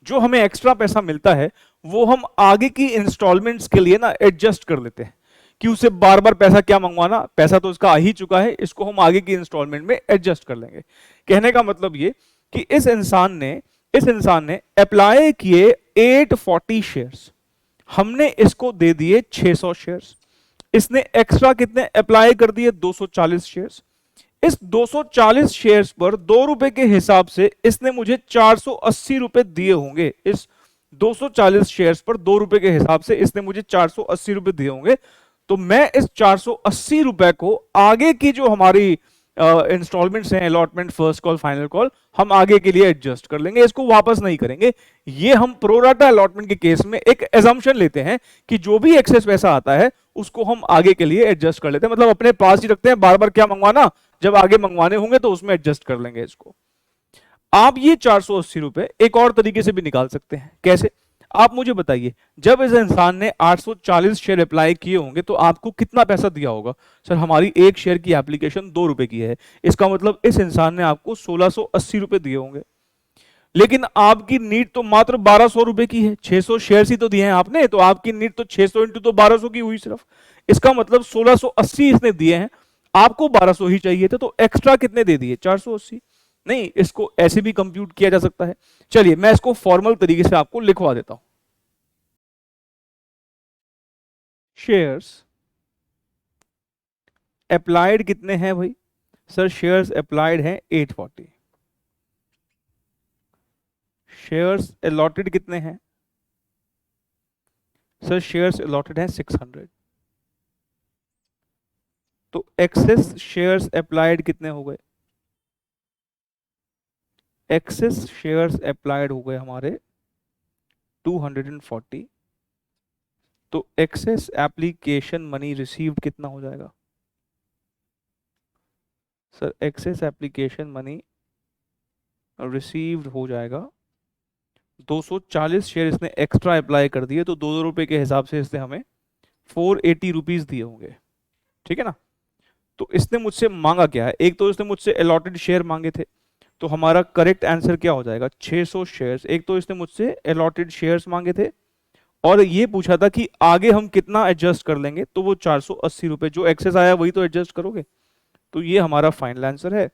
जो हमें एक्स्ट्रा पैसा मिलता है वो हम आगे की इंस्टॉलमेंट्स के लिए ना एडजस्ट कर लेते हैं कि उसे बार बार पैसा क्या मंगवाना, पैसा तो इसका आ ही चुका है, इसको हम आगे की इंस्टॉलमेंट में एडजस्ट कर लेंगे। कहने का मतलब ये कि इस इंसान ने अप्लाई किए 840 शेयर्स, हमने इसको दे दिए 600 शेयर्स। इसने एक्स्ट्रा कितने अप्लाई कर दिए 240 शेयर्स। इस 240 शेयर्स पर 2 रुपए के हिसाब से इसने मुझे 480 रुपए दिए होंगे। इस 240 शेयर्स पर 2 रुपए के हिसाब से इसने मुझे 480 रुपए दिए होंगे, तो मैं इस 480 रुपए को आगे की जो हमारी इंस्टॉलमेंट्स हैं, allotment, first call, final call, हम आगे के लिए एडजस्ट कर लेंगे, इसको वापस नहीं करेंगे। ये हम प्रोराटा अलॉटमेंट के केस में एक एजम्पशन लेते हैं कि जो भी एक्सेस पैसा आता है उसको हम आगे के लिए एडजस्ट कर लेते हैं, मतलब अपने पास ही रखते हैं, बार बार क्या मंगवाना, जब आगे मंगवाने होंगे तो उसमें एडजस्ट कर लेंगे इसको। आप ये 480 रुपए एक और तरीके से भी निकाल सकते हैं। कैसे, आप मुझे बताइए, जब इस इंसान ने 840 शेयर अप्लाई किए होंगे तो आपको कितना पैसा दिया होगा। सर हमारी एक शेयर की एप्लीकेशन 2 रुपए की है, इसका मतलब इस इंसान ने आपको 1680 रुपए दिए होंगे, लेकिन आपकी नीड तो मात्र 1200 रुपए की है। 600 शेयर ही तो दिए हैं आपने, तो आपकी नीड तो 600 इंटू तो 1200 की हुई सिर्फ। इसका मतलब 1680 इसने दिए हैं, आपको 1200 ही चाहिए थे, तो एक्स्ट्रा कितने दे दिए 480। नहीं, इसको ऐसे भी कंप्यूट किया जा सकता है। चलिए मैं इसको फॉर्मल तरीके से आपको लिखवा देता हूं। शेयर्स अप्लाइड कितने हैं भाई, सर शेयर्स अप्लाइड हैं 840। शेयर्स अलॉटेड कितने हैं, सर शेयर्स अलॉटेड हैं 600। तो एक्सेस शेयर्स अप्लाइड कितने हो गए, एक्सेस शेयर्स अप्लाइड हो गए हमारे 240। तो एक्सेस एप्लीकेशन मनी रिसीव्ड कितना हो जाएगा, sir excess application money received हो जाएगा 240 शेयर इसने एक्स्ट्रा अप्लाई कर दिए, तो 2 रुपए के हिसाब से इसने हमें 480 रुपीज दिए होंगे। ठीक है ना। तो इसने मुझसे मांगा क्या है, एक तो इसने मुझसे अलॉटेड शेयर मांगे थे, तो हमारा करेक्ट आंसर क्या हो जाएगा 600 शेयर्स। एक तो इसने मुझसे अलॉटेड शेयर्स मांगे थे और ये पूछा था कि आगे हम कितना एडजस्ट कर लेंगे, तो वो 480 रुपए जो एक्सेस आया वही तो एडजस्ट करोगे। तो ये हमारा फाइनल आंसर है।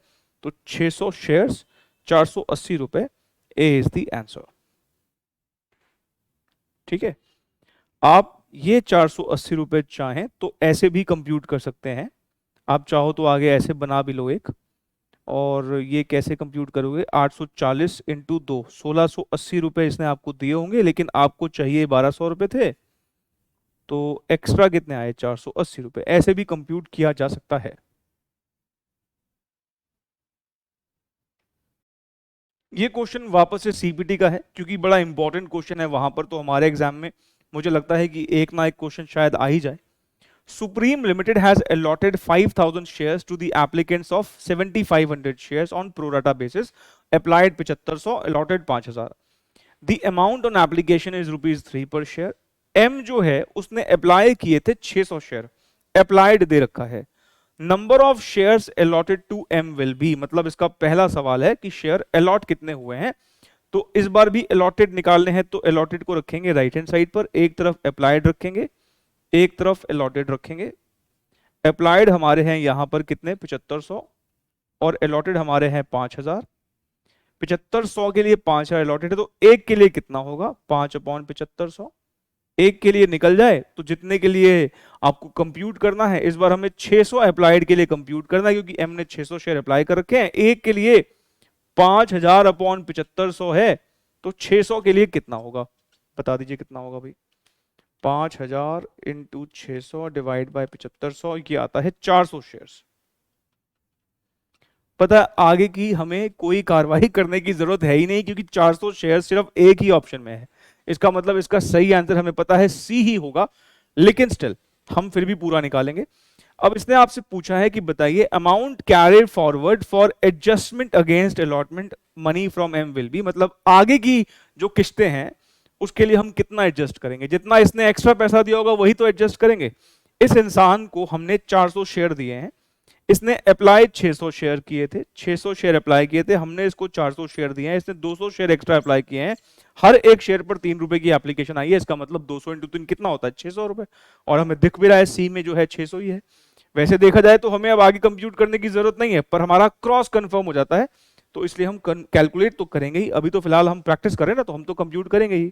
तो 600 शेयर्स 480 रुपए, ए इज द आंसर। ठीक है, आप ये 480 रुपए चाहें तो ऐसे भी कंप्यूट कर सकते हैं, आप चाहो तो आगे ऐसे बना भी लो एक। और ये कैसे कंप्यूट करोगे, 840 इंटू 2, 1680 रुपए इसने आपको दिए होंगे, लेकिन आपको चाहिए 1200 रुपए थे, तो एक्स्ट्रा कितने आए 480 रुपए। ऐसे भी कंप्यूट किया जा सकता है। ये क्वेश्चन वापस से सीपीटी का है, क्योंकि बड़ा इंपॉर्टेंट क्वेश्चन है वहां पर, तो हमारे एग्जाम में मुझे लगता है कि एक ना एक क्वेश्चन शायद आ ही जाए। Supreme Limited has allotted 5,000 shares to the applicants of 7,500 shares on pro rata basis. Applied 7500, allotted 5,000. The amount on application is rupees 3 per share. M जो है उसने अप्लाई किए थे 600 शेयर, अप्लाइड दे रखा है। Number of shares allotted to M will be, मतलब इसका पहला सवाल है कि शेयर अलॉट कितने हुए हैं। तो इस बार भी अलॉटेड निकालने हैं, तो अलॉटेड को रखेंगे राइट हैंड साइड पर, एक तरफ अप्लाइड रखेंगे, एक तरफ अलॉटेड रखेंगे। अप्लाइड हमारे हैं यहां पर कितने 7500 और अलॉटेड हमारे हैं 5000। 7500 के लिए 5000 अलॉटेड है, तो एक के लिए कितना होगा 5/7500। एक के लिए निकल जाए तो जितने के लिए आपको कंप्यूट करना है, इस बार हमें 600 अप्लाइड के लिए कंप्यूट करना है, क्योंकि एम ने 600 शेयर अप्लाई कर रखे हैं। एक के लिए 5000/7500 है, तो 600 के लिए कितना होगा, बता दीजिए कितना होगा भाई। 5000 इंटू 600 डिवाइड बाय 7500, ये आता है 400 शेयर्स। पता है आगे की हमें कोई कार्रवाई करने की जरूरत है ही नहीं, क्योंकि 400 शेयर सिर्फ एक ही ऑप्शन में है। इसका मतलब इसका सही आंसर हमें पता है सी ही होगा, लेकिन स्टिल हम फिर भी पूरा निकालेंगे। अब इसने आपसे पूछा है कि बताइए amount carried forward for adjustment against allotment money from M will be, मतलब आगे की जो किस्तें हैं उसके लिए हम कितना एडजस्ट करेंगे, जितना इसने एक्स्ट्रा पैसा दिया होगा वही तो एडजस्ट करेंगे। इस इंसान को हमने 400 शेयर दिए हैं, इसने अप्लाई 600 शेयर किए थे, 600 शेयर अप्लाई किए थे, हमने इसको 400 शेयर दिए हैं, इसने 200 शेयर एक्स्ट्रा अप्लाई किए हैं। हर एक शेयर पर 3 रुपए की एप्लीकेशन आई है, इसका मतलब 200 इंटू 3 कितना होता है 600 रुपए, और हमें दिख भी रहा है सी में जो है 600 ही है। वैसे देखा जाए तो हमें अब आगे कंप्यूट करने की जरूरत नहीं है, पर हमारा क्रॉस कंफर्म हो जाता है, तो इसलिए हम कैलकुलेट तो करेंगे ही। अभी तो फिलहाल हम प्रैक्टिस करें ना, तो हम तो कंप्यूट करेंगे ही।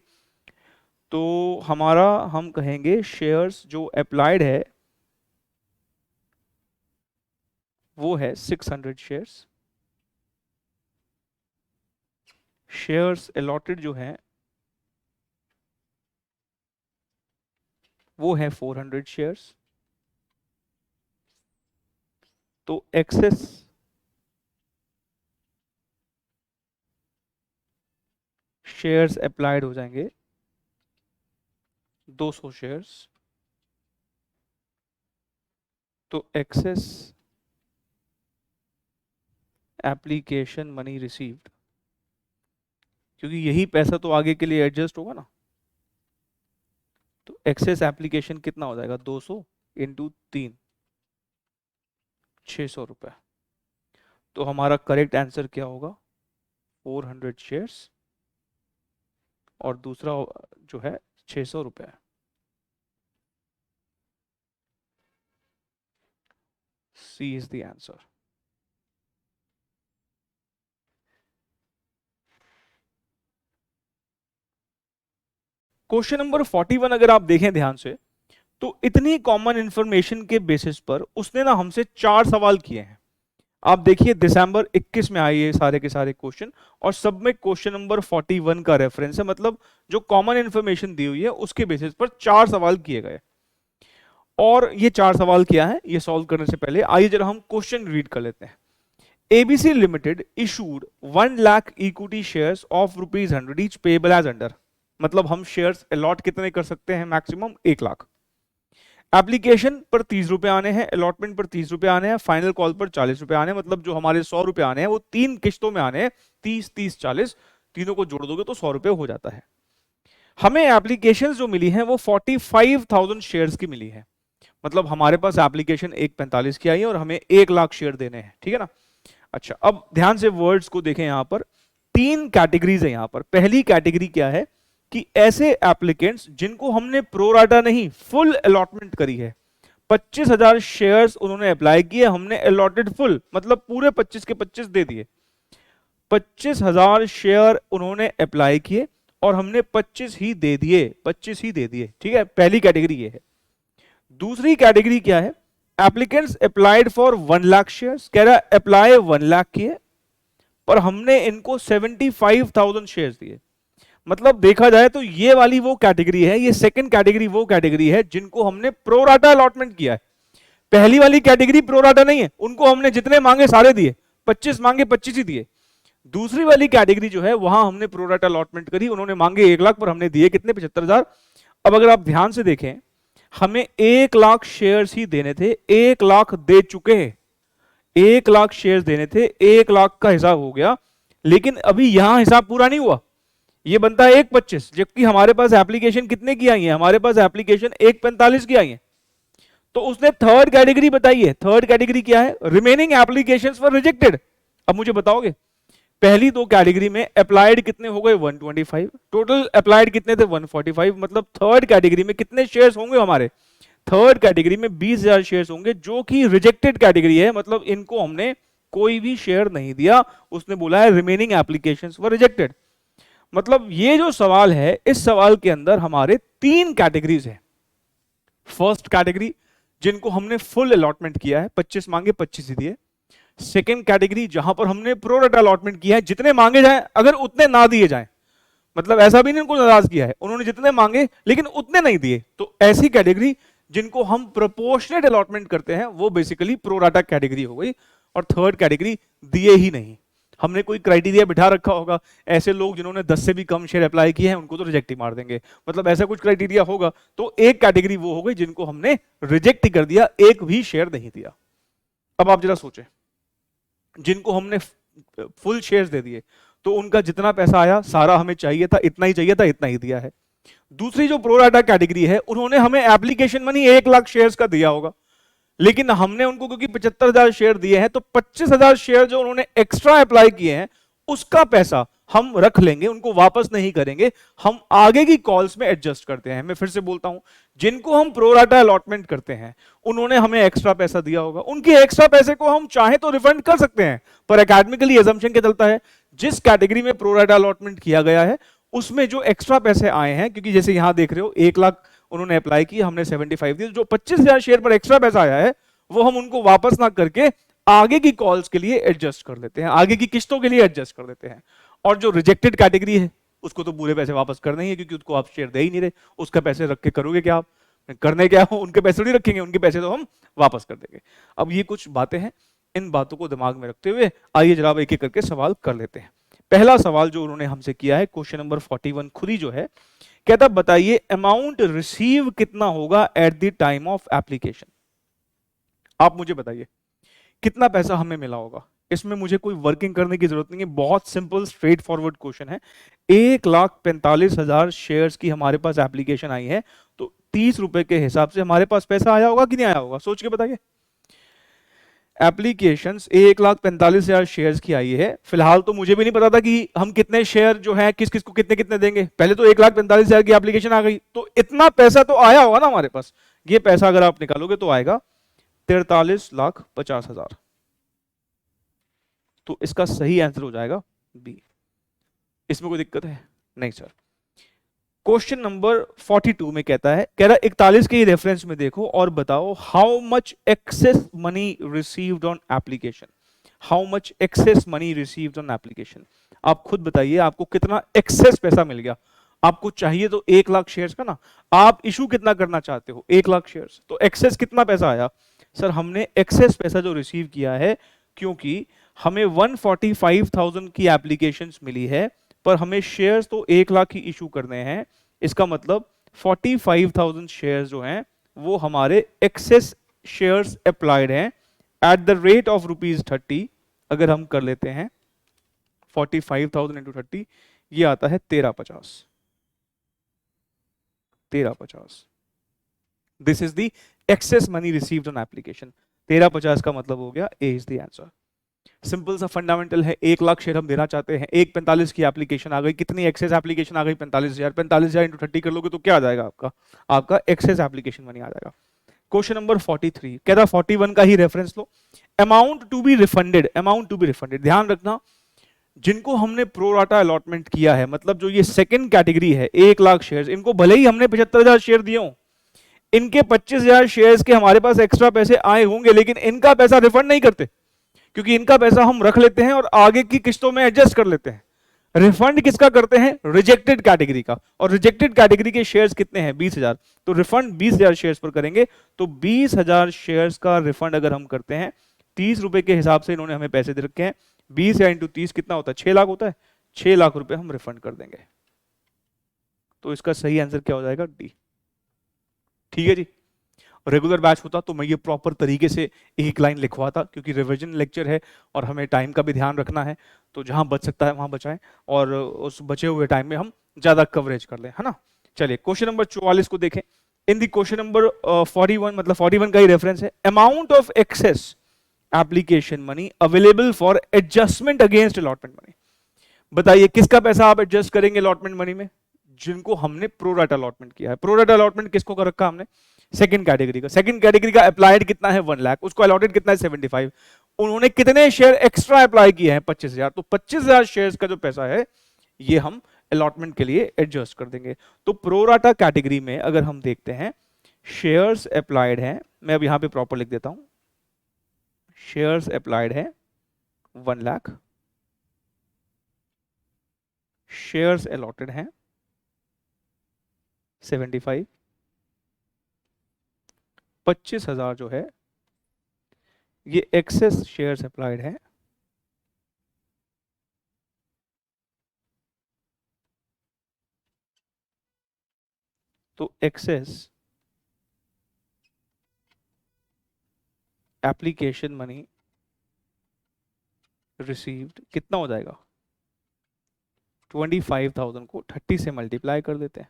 तो हमारा हम कहेंगे शेयर्स जो अप्लाइड है वो है 600 शेयर्स, शेयर्स अलॉटेड जो है वो है 400 शेयर्स, तो एक्सेस शेयर्स अप्लाइड हो जाएंगे 200 शेयर्स, तो एक्सेस एप्लीकेशन मनी रिसीव्ड, क्योंकि यही पैसा तो आगे के लिए एडजस्ट होगा ना, तो एक्सेस एप्लीकेशन कितना हो जाएगा 200 इंटू 3, 600 रुपए। तो हमारा करेक्ट आंसर क्या होगा 400 शेयर्स और दूसरा जो है 600 रुपए। C is the answer. Question number 41 अगर आप देखें ध्यान से, तो इतनी कॉमन इंफॉर्मेशन के बेसिस पर उसने ना हमसे 4 सवाल किए हैं। आप देखिए दिसंबर 21 में आए ये सारे के सारे क्वेश्चन, और सब में क्वेश्चन नंबर 41 का रेफरेंस है, मतलब जो कॉमन इंफॉर्मेशन दी हुई है उसके बेसिस पर 4 सवाल किए गए। और ये 4 सवाल क्या है ये सॉल्व करने से पहले आइए जरा हम क्वेश्चन रीड कर लेते हैं। ABC Limited issued 1 lakh equity shares of ₹100 each payable as under, मतलब हम शेयर्स अलॉट कितने कर सकते हैं मैक्सिमम 1 लाख। एप्लीकेशन पर 30 रुपए आने हैं, अलॉटमेंट पर 30 रुपए आने हैं, फाइनल कॉल पर 40 रुपए आने हैं, मतलब जो हमारे 100 रुपए आने हैं वो 3 किश्तों में आने हैं, 30 30 40, तीनों को जोड़ दोगे तो 100 रुपए हो जाता है। हमें एप्लीकेशन जो मिली है वो 45,000 शेयर्स की मिली है, मतलब हमारे पास एप्लीकेशन 1.45 की आई है और हमें 1 लाख शेयर देने हैं, ठीक है ना। अच्छा, अब ध्यान से वर्ड्स को देखें, यहां पर 3 कैटेगरीज है। यहां पर पहली कैटेगरी क्या है कि ऐसे एप्लीकेंट्स जिनको हमने प्रोराटा नहीं फुल अलॉटमेंट करी है। 25,000 शेयर्स उन्होंने अप्लाई किए, हमने अलॉटेड फुल, मतलब पूरे 25 के 25 दे दिए। 25,000 शेयर उन्होंने अप्लाई किए और हमने 25 ही दे दिए, 25 ही दे दिए, ठीक है। पहली कैटेगरी ये है। दूसरी कैटेगरी क्या है, applicants applied for 1 lakh shares, कह रहा है अप्लाई 1 लाख किए पर हमने इनको 75,000 शेयर्स दिए। मतलब देखा जाए तो ये वाली वो कैटेगरी है, ये सेकंड कैटेगरी वो कैटेगरी है जिनको हमने प्रोराटा अलॉटमेंट किया है। पहली वाली कैटेगरी प्रोराटा नहीं है, उनको हमने जितने मांगे सारे दिए, 25 मांगे 25 ही दिए। दूसरी वाली कैटेगरी जो है वहां हमने प्रोराटा अलॉटमेंट करी, उन्होंने मांगे 1 लाख पर हमने दिए कितने, 75,000। अब अगर आप ध्यान से देखें, हमें 1 लाख शेयर्स ही देने थे, 1 लाख दे चुके हैं, 1 लाख शेयर्स देने थे, 1 लाख का हिसाब हो गया, लेकिन अभी यहां हिसाब पूरा नहीं हुआ, ये बनता है 1.25, जबकि हमारे पास एप्लीकेशन कितने की आई है, हमारे पास एप्लीकेशन 1.45 की आई है। तो उसने थर्ड कैटेगरी बताई है। थर्ड कैटेगरी क्या है, रिमेनिंग एप्लीकेशंस वर रिजेक्टेड। अब मुझे बताओगे, पहली दो कैटेगरी में अप्लाइड कितने हो गए, 125, टोटल अप्लाइड कितने थे, 145, मतलब थर्ड कैटेगरी में कितने शेयर्स होंगे हमारे, थर्ड कैटेगरी में 20,000 शेयर्स होंगे, जो कि रिजेक्टेड कैटेगरी है, मतलब इनको हमने कोई भी शेयर नहीं दिया। उसने बोला है रिमेनिंग एप्लीकेशंस वर रिजेक्टेड। मतलब ये जो सवाल है, इस सवाल के अंदर हमारे 3 कैटेगरीज है। फर्स्ट कैटेगरी जिनको हमने फुल अलॉटमेंट किया है, 25 मांगे 25 ही दिए। सेकेंड कैटेगरी जहां पर हमने प्रोराटा अलॉटमेंट किया है, जितने मांगे जाए अगर उतने ना दिए जाए, मतलब ऐसा भी नहीं उनको नाराज किया है, उन्होंने जितने मांगे लेकिन उतने नहीं दिए, तो ऐसी कैटेगरी जिनको हम प्रोपोर्शनेट अलॉटमेंट करते हैं वो बेसिकली प्रोराटा कैटेगरी हो गई। और थर्ड कैटेगरी दिए ही नहीं, हमने कोई क्राइटेरिया बिठा रखा होगा, ऐसे लोग जिन्होंने 10 से भी कम शेयर अप्लाई किए हैं उनको तो रिजेक्ट ही मार देंगे, मतलब ऐसा कुछ क्राइटेरिया होगा। तो एक कैटेगरी वो हो गई जिनको हमने रिजेक्ट ही कर दिया, एक भी शेयर नहीं दिया। अब आप जरा सोचें, जिनको हमने फुल शेयर्स दे दिए तो उनका जितना पैसा आया सारा हमें चाहिए था, इतना ही चाहिए था, इतना ही दिया है। दूसरी जो प्रोराटा कैटेगरी है, उन्होंने हमें एप्लीकेशन मनी 1 लाख शेयर्स का दिया होगा, लेकिन हमने उनको क्योंकि 75,000 शेयर दिए हैं, तो 25,000 शेयर जो उन्होंने एक्स्ट्रा अप्लाई किए हैं उसका पैसा हम रख लेंगे, उनको वापस नहीं करेंगे, हम आगे की कॉल्स में एडजस्ट करते हैं। मैं फिर से बोलता हूं, जिनको हम प्रोराटा अलॉटमेंट करते हैं उन्होंने हमें एक्स्ट्रा पैसा दिया होगा, उनके एक्स्ट्रा पैसे को हम चाहे तो रिफंड कर सकते हैं, पर एकेडमिकली एजम्पशन क्या चलता है, जिस कैटेगरी में प्रोराटा अलॉटमेंट किया गया है उसमें जो एक्स्ट्रा पैसे आए हैं, क्योंकि जैसे यहां देख रहे हो 1 लाख उन्होंने अप्लाई की, हमने 75 दिए, जो 25,000 शेयर पर एक्स्ट्रा पैसा आया है वो हम उनको वापस ना करके आगे की कॉल्स के लिए एडजस्ट कर लेते हैं, आगे की किस्तों के लिए एडजस्ट कर देते हैं। और जो रिजेक्टेड कैटेगरी है उसको तो पूरे पैसे वापस करने ही है, क्योंकि उसको आप शेयर दे ही नहीं रहे, उसका पैसे रख के करोगे क्या आप, करने क्या हो, उनके पैसे नहीं रखेंगे, उनके पैसे तो हम वापस कर देंगे। अब ये कुछ बातें हैं, इन बातों को दिमाग में रखते हुए आइए जरा एक एक करके सवाल कर लेते हैं। पहला सवाल जो उन्होंने हमसे किया है, क्वेश्चन नंबर 41 खुद ही जो है, कहता बताइए अमाउंट रिसीव कितना होगा at the time of application. आप मुझे बताइए कितना पैसा हमें मिला होगा, इसमें मुझे कोई वर्किंग करने की जरूरत नहीं है, बहुत सिंपल स्ट्रेट फॉरवर्ड क्वेश्चन है। 1,45,000 शेयर्स की हमारे पास एप्लीकेशन आई है, तो 30 रुपए के हिसाब से हमारे पास पैसा आया होगा कि नहीं आया होगा, सोच के बताइए। एप्लीकेशंस 1,45,000 शेयर्स की आई है, फिलहाल तो मुझे भी नहीं पता था कि हम कितने शेयर जो है किस किस को कितने कितने देंगे, पहले तो 1,45,000 की एप्लीकेशन आ गई, तो इतना पैसा तो आया होगा ना हमारे पास। ये पैसा अगर आप निकालोगे तो आएगा 43,50,000, तो इसका सही आंसर हो जाएगा बी। इसमें कोई दिक्कत है नहीं सर। क्वेश्चन नंबर 42 में कहता है, कह रहा 41 के रेफरेंस में देखो और बताओ how much excess money received on application, how much excess money received on application. आप खुद बताइए आपको कितना एक्सेस पैसा मिल गया। आपको चाहिए तो 1 लाख शेयर्स का ना, आप इशू कितना करना चाहते हो, 1 लाख शेयर्स, तो एक्सेस कितना पैसा आया। सर हमने एक्सेस पैसा जो रिसीव किया है, क्योंकि हमें 145,000 की एप्लीकेशंस मिली है, पर हमें शेयर्स तो 1 लाख ही इशू करने हैं, इसका मतलब 45,000 शेयर्स जो हैं वो हमारे एक्सेस शेयर्स अप्लाइड हैं एट द रेट ऑफ ₹30। अगर हम कर लेते हैं 45,000 इंटू 30, ये आता है 1350। This is the excess money received on application. 1350 का मतलब हो गया A is the answer. Simple सा फंडामेंटल है, 1 लाख शेयर हम देना चाहते हैं, 145 की एप्लीकेशन आ गई, कितनी एक्सेस एप्लीकेशन आ गई 45,000, 45,000 इंटू 30 कर लोगे तो क्या आ जाएगा आपका, आपका एक्सेस एप्लीकेशन मनी आ जाएगा। क्वेश्चन नंबर 43 कहता 41 का ही रेफरेंस लो। Amount to be refunded, amount to be refunded, ध्यान रखना जिनको हमने प्रोराटा अलॉटमेंट किया है, मतलब जो ये सेकंड कैटेगरी है 1 लाख शेयर, इनको भले ही हमने 75,000 शेयर दिए हो, इनके 25,000 शेयर्स के हमारे पास एक्स्ट्रा पैसे आए होंगे, लेकिन इनका पैसा रिफंड नहीं करते, क्योंकि इनका पैसा हम रख लेते हैं और आगे की किस्तों में एडजस्ट कर लेते हैं। रिफंड किसका करते हैं, रिजेक्टेड कैटेगरी का, और रिजेक्टेड कैटेगरी के शेयर्स कितने हैं 20,000, तो रिफंड 20,000 शेयर्स पर करेंगे। तो 20,000 शेयर्स का रिफंड अगर हम करते हैं, 30 रुपए के हिसाब से इन्होंने हमें पैसे दे रखे हैं, 20 या इंटू 30 कितना होता है, 6 लाख होता है, 6 लाख रुपए हम रिफंड कर देंगे। तो इसका सही आंसर क्या हो जाएगा, डी। ठीक है जी। रेगुलर बैच होता तो मैं ये प्रॉपर तरीके से एक लाइन लिखवाता, क्योंकि रिवीजन लेक्चर है और हमें टाइम का भी ध्यान रखना है, तो जहां बच सकता है वहां बचाएं और उस बचे हुए टाइम में हम ज्यादा कवरेज कर लें, है ना। चलिए क्वेश्चन नंबर 44 को देखें। इन दी क्वेश्चन नंबर 41, मतलब 41 का ही रेफरेंस है, amount of excess application money available for adjustment against allotment money. बताइए किसका पैसा आप एडजस्ट करेंगे अलॉटमेंट मनी में, जिनको हमने प्रोराटा अलॉटमेंट किया है। प्रोराटा अलॉटमेंट किसको कर रखा हमने, सेकंड कैटेगरी का। सेकंड कैटेगरी का अप्लाइड कितना है 1 लाख, उसको अलॉटेड कितना है 75। उन्होंने कितने शेयर एक्स्ट्रा अप्लाई किए हैं 25,000, तो 25,000 शेयर्स का जो पैसा है ये हम अलॉटमेंट के लिए एडजस्ट कर देंगे। तो प्रोराटा कैटेगरी में अगर हम देखते हैं शेयर्स अप्लाइड हैं, मैं अब यहां पे प्रॉपर लिख देता हूं, शेयर्स अप्लाइड है 1 लाख, शेयर्स अलॉटेड हैं 75, 25,000 जो है ये एक्सेस शेयर्स अप्लाइड है, तो एक्सेस एप्लीकेशन मनी रिसीव्ड कितना हो जाएगा, 25,000 को 30 से मल्टीप्लाई कर देते हैं,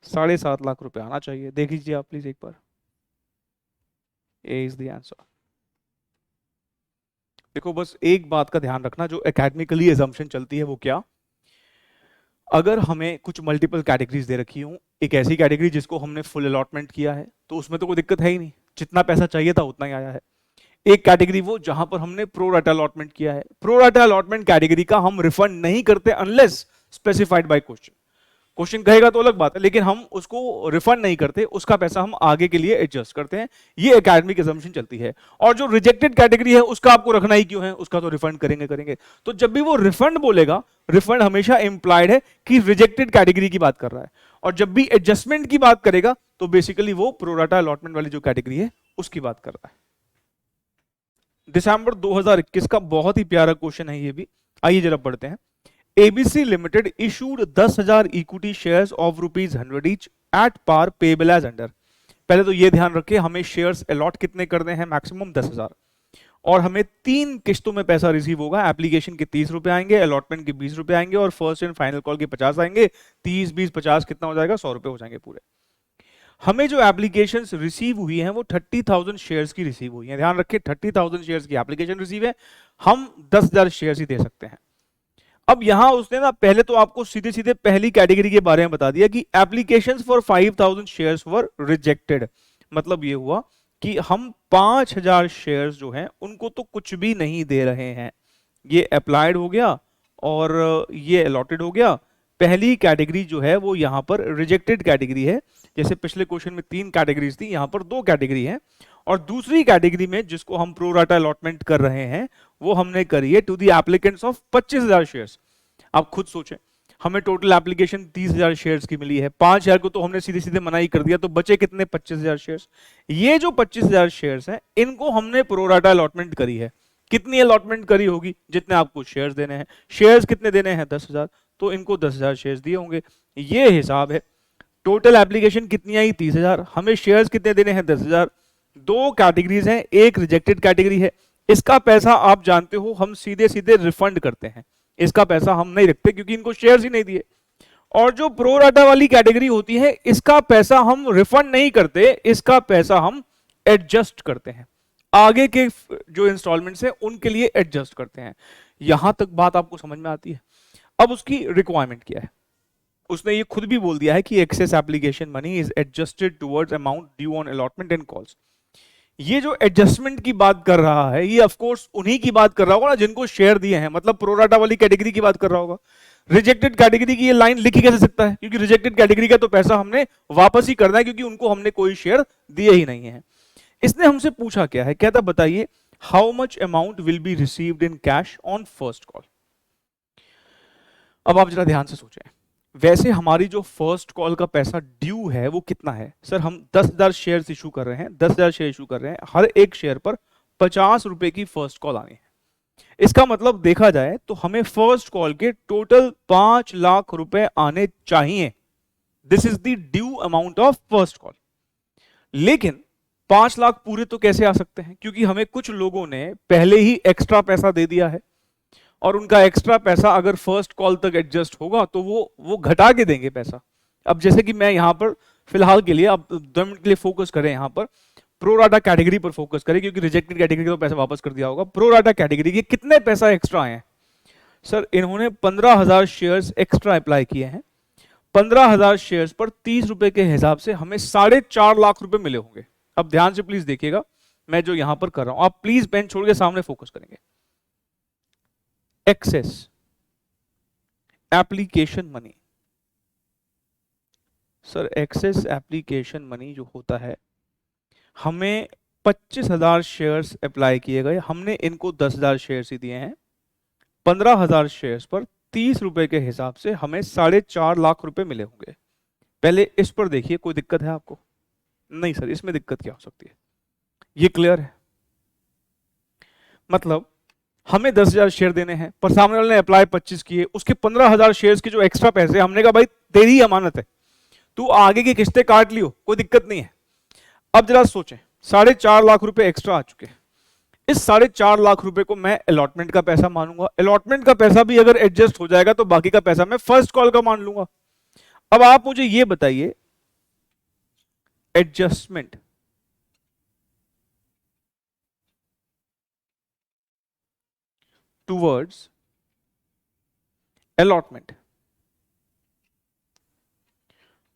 7.5 लाख रुपए आना चाहिए। देख लीजिए आप प्लीज एक बार, ए इज द आंसर। देखो बस एक बात का ध्यान रखना, जो एकेडमिकली एजम्पशन चलती है वो क्या, अगर हमें कुछ मल्टीपल कैटेगरीज दे रखी हूं, एक ऐसी कैटेगरी जिसको हमने फुल अलॉटमेंट किया है तो उसमें तो कोई दिक्कत है ही नहीं, जितना पैसा चाहिए था उतना ही आया है। एक कैटेगरी वो जहां पर हमने प्रो राटा अलॉटमेंट किया है, प्रो राटा अलॉटमेंट कैटेगरी का हम रिफंड नहीं करते unless specified by question. Question कहेगा तो अलग बात है, लेकिन हम उसको रिफंड नहीं करते, उसका पैसा हम आगे के लिए एडजस्ट करते हैं, ये एकेडमिक असम्पशन चलती है। और जो रिजेक्टेड कैटेगरी है उसका आपको रखना ही क्यों है, उसका तो रिफंड करेंगे। तो जब भी वो रिफंड बोलेगा, रिफंड हमेशा इंप्लाइड है कि रिजेक्टेड कैटेगरी की बात कर रहा है, और जब भी एडजस्टमेंट की बात करेगा तो बेसिकली वो प्रोराटा अलॉटमेंट वाली जो कैटेगरी है उसकी बात कर रहा है। दिसंबर 2021 का बहुत ही प्यारा क्वेश्चन है ये भी, आइए जरा पढ़ते हैं। ABC Limited issued 10,000 equity shares of ₹100 each at par payable as under. पहले तो ये ध्यान रखिए हमें शेयर्स अलॉट कितने करने हैं, मैक्सिमम 10,000, और हमें 3 किस्तों में पैसा रिसीव होगा। एप्लीकेशन के 30 रुपए आएंगे, अलॉटमेंट के 20 रुपए आएंगे, और फर्स्ट एंड फाइनल कॉल के 50 आएंगे। 30, 20, 50 कितना हो जाएगा, 100 रुपए हो जाएंगे पूरे। हमें जो एप्लीकेशंस रिसीव हुई हैं वो 30,000 शेयर्स की रिसीव हुई हैं। ध्यान रखिए 30,000 शेयर्स की एप्लीकेशन रिसीव है, हम 10,000 शेयर्स ही दे सकते हैं। अब यहां उसने ना पहले तो आपको सीधे सीधे पहली कैटेगरी के बारे में बता दिया कि applications for 5,000 shares were rejected. मतलब ये हुआ कि हम 5,000 शेयर्स जो हैं उनको तो कुछ भी नहीं दे रहे हैं, ये अप्लाइड हो गया और ये अलॉटेड हो गया। पहली कैटेगरी जो है वो यहां पर रिजेक्टेड कैटेगरी है, जैसे पिछले क्वेश्चन में 3 कैटेगरीज थी, यहां पर 2 कैटेगरी है। और दूसरी कैटेगरी में जिसको हम प्रो राटा अलॉटमेंट कर रहे हैं वो हमने करी है to the applicants of 25,000 shares. आप खुद सोचें, हमें टोटल एप्लीकेशन 30,000 शेयर्स की मिली है, 5,000 को तो हमने सीधे सीधे मना ही कर दिया, तो बचे कितने, 25,000 शेयर्स। ये जो 25,000 शेयर्स हैं इनको हमने प्रो राटा अलॉटमेंट करी है। कितनी अलॉटमेंट करी होगी, जितने आपको शेयर्स देने हैं। शेयर्स कितने देने हैं, 10,000, तो इनको 10,000 शेयर्स दिए होंगे, ये हिसाब है। टोटल एप्लीकेशन कितनी आई, 30,000, हमें शेयर्स कितने देने हैं, 10,000। 2 कैटेगरीज हैं, एक रिजेक्टेड कैटेगरी है, इसका पैसा आप जानते हो हम सीधे सीधे रिफंड करते हैं, इसका पैसा हम नहीं रखते क्योंकि इनको शेयर्स ही नहीं दिए। और जो प्रो राटा वाली कैटेगरी होती है, इसका पैसा हम रिफंड नहीं करते, इसका पैसा हम एडजस्ट करते हैं, आगे के जो इंस्टॉलमेंट्स है उनके लिए एडजस्ट करते हैं। यहां तक बात आपको समझ में आती है? अब उसकी रिक्वायरमेंट क्या है? उसने ये खुद भी बोल दिया है कि excess application money is adjusted towards amount due on allotment and calls. ये जो एडजस्टमेंट की बात कर रहा है, ये ऑफ कोर्स उन्हीं की बात कर रहा होगा ना जिनको शेयर दिए हैं, मतलब प्रोराटा वाली कैटेगरी की बात कर रहा होगा। रिजेक्टेड कैटेगरी की ये लाइन लिखी कैसे सकता है? क्योंकि रिजेक्टेड कैटेगरी का तो पैसा हमने वापस ही करना है, क्योंकि उनको हमने कोई शेयर दिए ही नहीं है। इसने हमसे पूछा क्या है, कहता बताइए how much amount will be received in cash on first call. अब आप जरा ध्यान से सोचें, वैसे हमारी जो फर्स्ट कॉल का पैसा ड्यू है वो कितना है? सर हम 10,000 शेयर इशू कर रहे हैं, 10,000 शेयर इशू कर रहे हैं, हर एक शेयर पर 50 रुपए की फर्स्ट कॉल आनी है। इसका मतलब देखा जाए तो हमें फर्स्ट कॉल के टोटल 5 लाख रुपए आने चाहिए। This is the due amount of first call. लेकिन 5 लाख पूरे तो कैसे आ सकते हैं? क्योंकि हमें कुछ लोगों ने पहले ही एक्स्ट्रा पैसा दे दिया है, और उनका एक्स्ट्रा पैसा अगर फर्स्ट कॉल तक एडजस्ट होगा तो वो घटा के देंगे पैसा। अब जैसे कि मैं यहां पर फिलहाल के लिए, अब 2 मिनट के लिए फोकस करें यहां पर, प्रो राटा कैटेगरी पर फोकस करें, क्योंकि रिजेक्टेड कैटेगरी का तो पैसा वापस कर दिया होगा। प्रो राटा कैटेगरी के कितने पैसा एक्स्ट्रा आए हैं? सर इन्होंने 15,000 शेयर्स एक्स्ट्रा अप्लाई किए हैं। 15,000 शेयर्स पर 30 रुपए के हिसाब से हमें 4.5 लाख रुपए मिले होंगे। अब ध्यान से प्लीज देखिएगा, मैं जो यहां पर कर रहा हूं, आप प्लीज पेन छोड़ के सामने फोकस करेंगे। Excess application money, sir excess application money जो होता है, हमें 25,000 शेयर्स अप्लाई किए गए, हमने इनको 10,000 शेयर्स ही दिए हैं। 15,000 शेयर्स पर 30 रुपए के हिसाब से हमें 4.5 लाख रुपए मिले होंगे। पहले इस पर देखिए, कोई दिक्कत है आपको? नहीं सर, इसमें दिक्कत क्या हो सकती है? ये क्लियर है? मतलब हमें 10,000 शेयर देने हैं, पर सामने वाले ने अप्लाई 25 किए, उसके 15,000 शेयर्स के जो एक्स्ट्रा पैसे, हमने कहा भाई तेरी अमानत है, तू आगे की किस्तें काट लियो, कोई दिक्कत नहीं है। अब जरा सोचें, 4.5 लाख रुपए एक्स्ट्रा आ चुके हैं। इस 4.5 लाख रुपए को मैं अलॉटमेंट का पैसा मानूंगा। अलॉटमेंट का पैसा भी अगर एडजस्ट हो जाएगा तो बाकी का पैसा मैं फर्स्ट कॉल का मान लूंगा। अब आप मुझे ये बताइए, एडजस्टमेंट टूवर्ड्स अलॉटमेंट,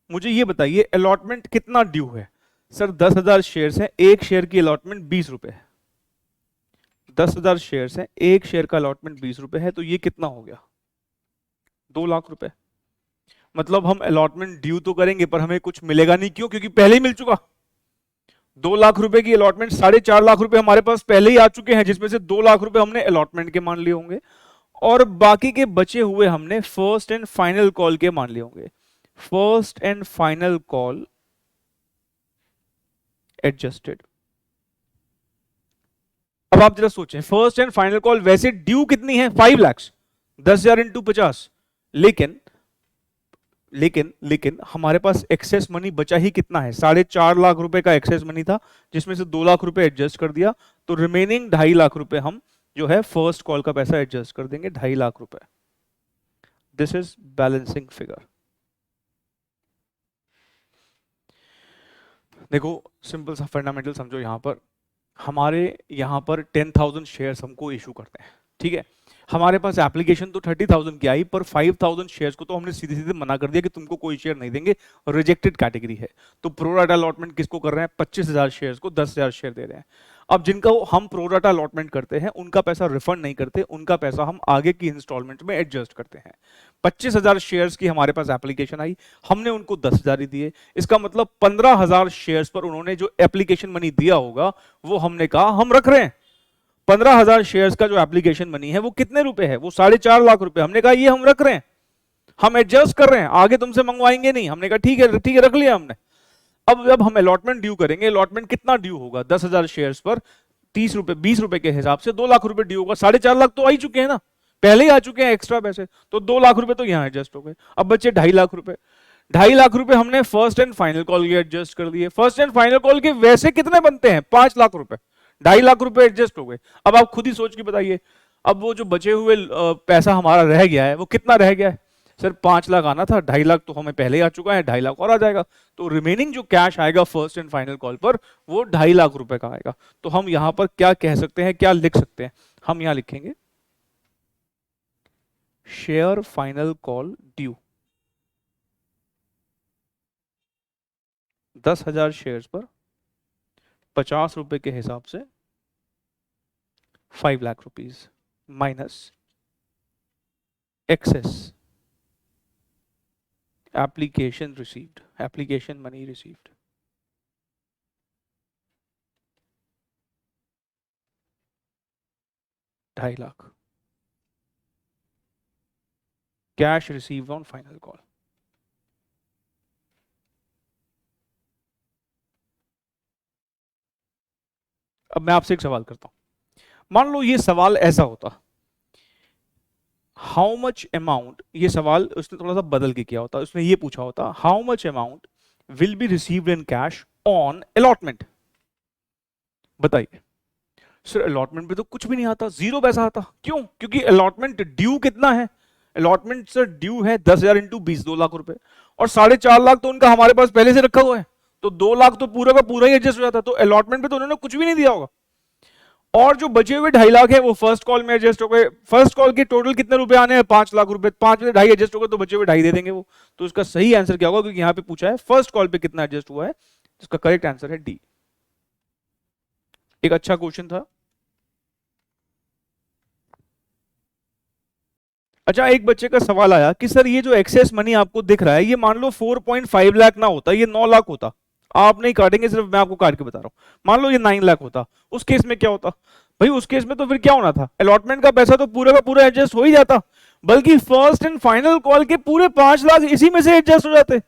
मुझे ये बताइए अलॉटमेंट कितना ड्यू है? सर 10,000 शेयर्स हैं, एक शेयर की अलॉटमेंट 20 रुपए है। 10,000 शेयर्स हैं, एक शेयर का अलॉटमेंट 20 रुपए है, तो ये कितना हो गया? 2 लाख रुपए। मतलब हम अलॉटमेंट ड्यू तो करेंगे पर हमें कुछ मिलेगा नहीं, क्यों? क्योंकि पहले ही मिल चुका। 2 लाख रुपए की अलॉटमेंट, 4.5 लाख रुपए हमारे पास पहले ही आ चुके हैं, जिसमें से 2 लाख रुपए हमने अलॉटमेंट के मान लिए होंगे, और बाकी के बचे हुए हमने फर्स्ट एंड फाइनल कॉल के मान लिए होंगे। First and final call adjusted. अब आप जरा सोचें, फर्स्ट एंड फाइनल कॉल वैसे ड्यू कितनी है? 5 लाख, 10,000 इंटू 50। लेकिन लेकिन लेकिन हमारे पास एक्सेस मनी बचा ही कितना है? 4.5 लाख रुपए का एक्सेस मनी था, जिसमें से 2 लाख रुपए एडजस्ट कर दिया, तो रिमेनिंग 2.5 लाख रुपए हम जो है फर्स्ट कॉल का पैसा एडजस्ट कर देंगे, 2.5 लाख रुपए। This is balancing figure. देखो सिंपल सा फंडामेंटल समझो, यहां पर हमारे यहां पर 10,000 शेयर्स हमको इशू करते हैं, ठीक है? हमारे पास एप्लीकेशन तो 30,000 की आई, पर 5,000 शेयर्स को तो हमने सीधे सीधे मना कर दिया कि तुमको कोई शेयर नहीं देंगे, रिजेक्टेड कैटेगरी है। तो प्रोराटा अलॉटमेंट किसको कर रहे हैं? 25,000 शेयर्स को 10,000 शेयर दे रहे हैं। अब जिनका हम प्रोराटा अलॉटमेंट करते हैं उनका पैसा रिफंड नहीं करते, उनका पैसा हम आगे की इंस्टॉलमेंट में एडजस्ट करते हैं। 25,000 शेयर्स की हमारे पास एप्लीकेशन आई, हमने उनको 10,000 ही दिए। इसका मतलब 15,000 शेयर्स पर उन्होंने जो एप्लीकेशन मनी दिया होगा वो हमने कहा हम रख रहे हैं। 15,000 शेयर्स का जो एप्लीकेशन मनी है वो कितने रुपए है? वो 4.5 लाख रुपए। हमने कहा ये हम रख रहे हैं, हम एडजस्ट कर रहे हैं, आगे तुमसे मंगवाएंगे नहीं। हमने कहा ठीक है, ठीक है, रख लिया हमने। अब जब हम अलॉटमेंट ड्यू करेंगे, अलॉटमेंट कितना ड्यू होगा? 10,000 शेयर्स पर 30 रुपए, 20 रुपए के हिसाब से 2 लाख रुपए ड्यू होगा। 4.5 लाख तो आ ही चुके हैं ना, पहले ही आ चुके हैं एक्स्ट्रा पैसे, तो 2 लाख रुपए तो यहाँ एडजस्ट हो गए। अब बच्चे 2.5 लाख रुपए। 2.5 लाख रुपए हमने फर्स्ट एंड फाइनल कॉल के एडजस्ट कर दिए। फर्स्ट एंड फाइनल कॉल के वैसे कितने बनते हैं? 5 लाख रुपए। 2.5 लाख रुपए एडजस्ट हो गए। अब आप खुद ही सोच के बताइए, अब वो जो बचे हुए पैसा हमारा रह गया है वो कितना रह गया है? सर 5 लाख आना था, 2.5 लाख तो हमें पहले ही आ चुका है, 2.5 लाख और आ जाएगा, तो रिमेनिंग जो कैश आएगा फर्स्ट एंड फाइनल कॉल पर वो 2.5 लाख रुपए का आएगा। तो हम यहां पर क्या कह सकते हैं, क्या लिख सकते हैं, हम यहां लिखेंगे share final call due 10,000 shares पर 50 रुपए के हिसाब से 5 lakh rupees minus excess application received, application money received, ₹2.5 lakh cash received on final call। अब मैं आपसे एक सवाल करता हूं, मान लो ये सवाल ऐसा होता, हाउ मच अमाउंट, ये सवाल उसने थोड़ा सा बदल के किया होता, उसने ये पूछा होता how much amount will be received in cash on allotment. बताइए सर अलॉटमेंट पे तो कुछ भी नहीं आता, 0 पैसा आता, क्यों? क्योंकि अलॉटमेंट ड्यू कितना है, अलॉटमेंट सर ड्यू है 10,000 इंटू 20, 2 लाख रुपए, और 4.5 लाख तो उनका हमारे पास पहले से रखा हुआ है, तो 2 लाख तो पूरा का पूरा ही एडजस्ट हो जाता, तो अलॉटमेंट पे तो उन्होंने कुछ भी नहीं दिया होगा। और जो बचे हुए 2.5 लाख है वो फर्स्ट कॉल में एडजस्ट हो गए, फर्स्ट कॉल के टोटल कितने रुपए आने हैं, 5 लाख रुपए, 5 में 2.5 एडजस्ट हो गए तो बचे हुए 2.5 दे देंगे वो। तो इसका सही आंसर क्या होगा, क्योंकि यहां पे पूछा है फर्स्ट कॉल पे कितना एडजस्ट हुआ है, इसका करेक्ट आंसर है डी। एक अच्छा क्वेश्चन था। अच्छा, एक बच्चे का सवाल आया कि सर ये जो एक्सेस मनी आपको दिख रहा है, ये मान लो 4.5 लाख ना होता, ये 9 लाख होता, आप नहीं काटेंगे, सिर्फ मैं आपको काट के बता रहा हूं, मान लो ये 9 लाख होता, उस केस में क्या होता? भाई उस केस में तो फिर क्या होना था, अलॉटमेंट का पैसा तो पूरा का पूरा एडजस्ट हो ही जाता, बल्कि फर्स्ट एंड फाइनल कॉल के पूरे 5 लाख इसी में से एडजस्ट हो जाते।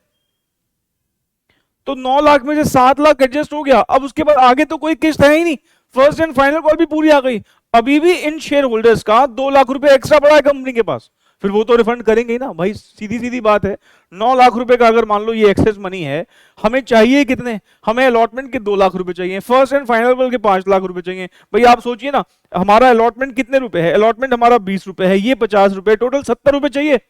तो 9 लाख में से 7 लाख एडजस्ट हो गया, अब उसके बाद आगे तो कोई किस्त है ही नहीं, फर्स्ट एंड फाइनल कॉल भी पूरी आ गई, अभी भी इन शेयर होल्डर्स का 2 लाख रुपए एक्स्ट्रा पड़ा है कंपनी के पास, फिर वो तो रिफंड करेंगे ही ना भाई, सीधी सीधी बात है। 9 लाख रुपए का अगर मान लो ये एक्सेस मनी है, हमें चाहिए कितने, हमें अलॉटमेंट के 2 लाख रुपए चाहिए, फर्स्ट एंड फाइनल के 5 लाख रुपए चाहिए। भाई आप सोचिए ना, हमारा अलॉटमेंट कितने रुपए है, अलॉटमेंट हमारा 20 रुपए है, ये 50 रुपए, टोटल 70 रुपए चाहिए,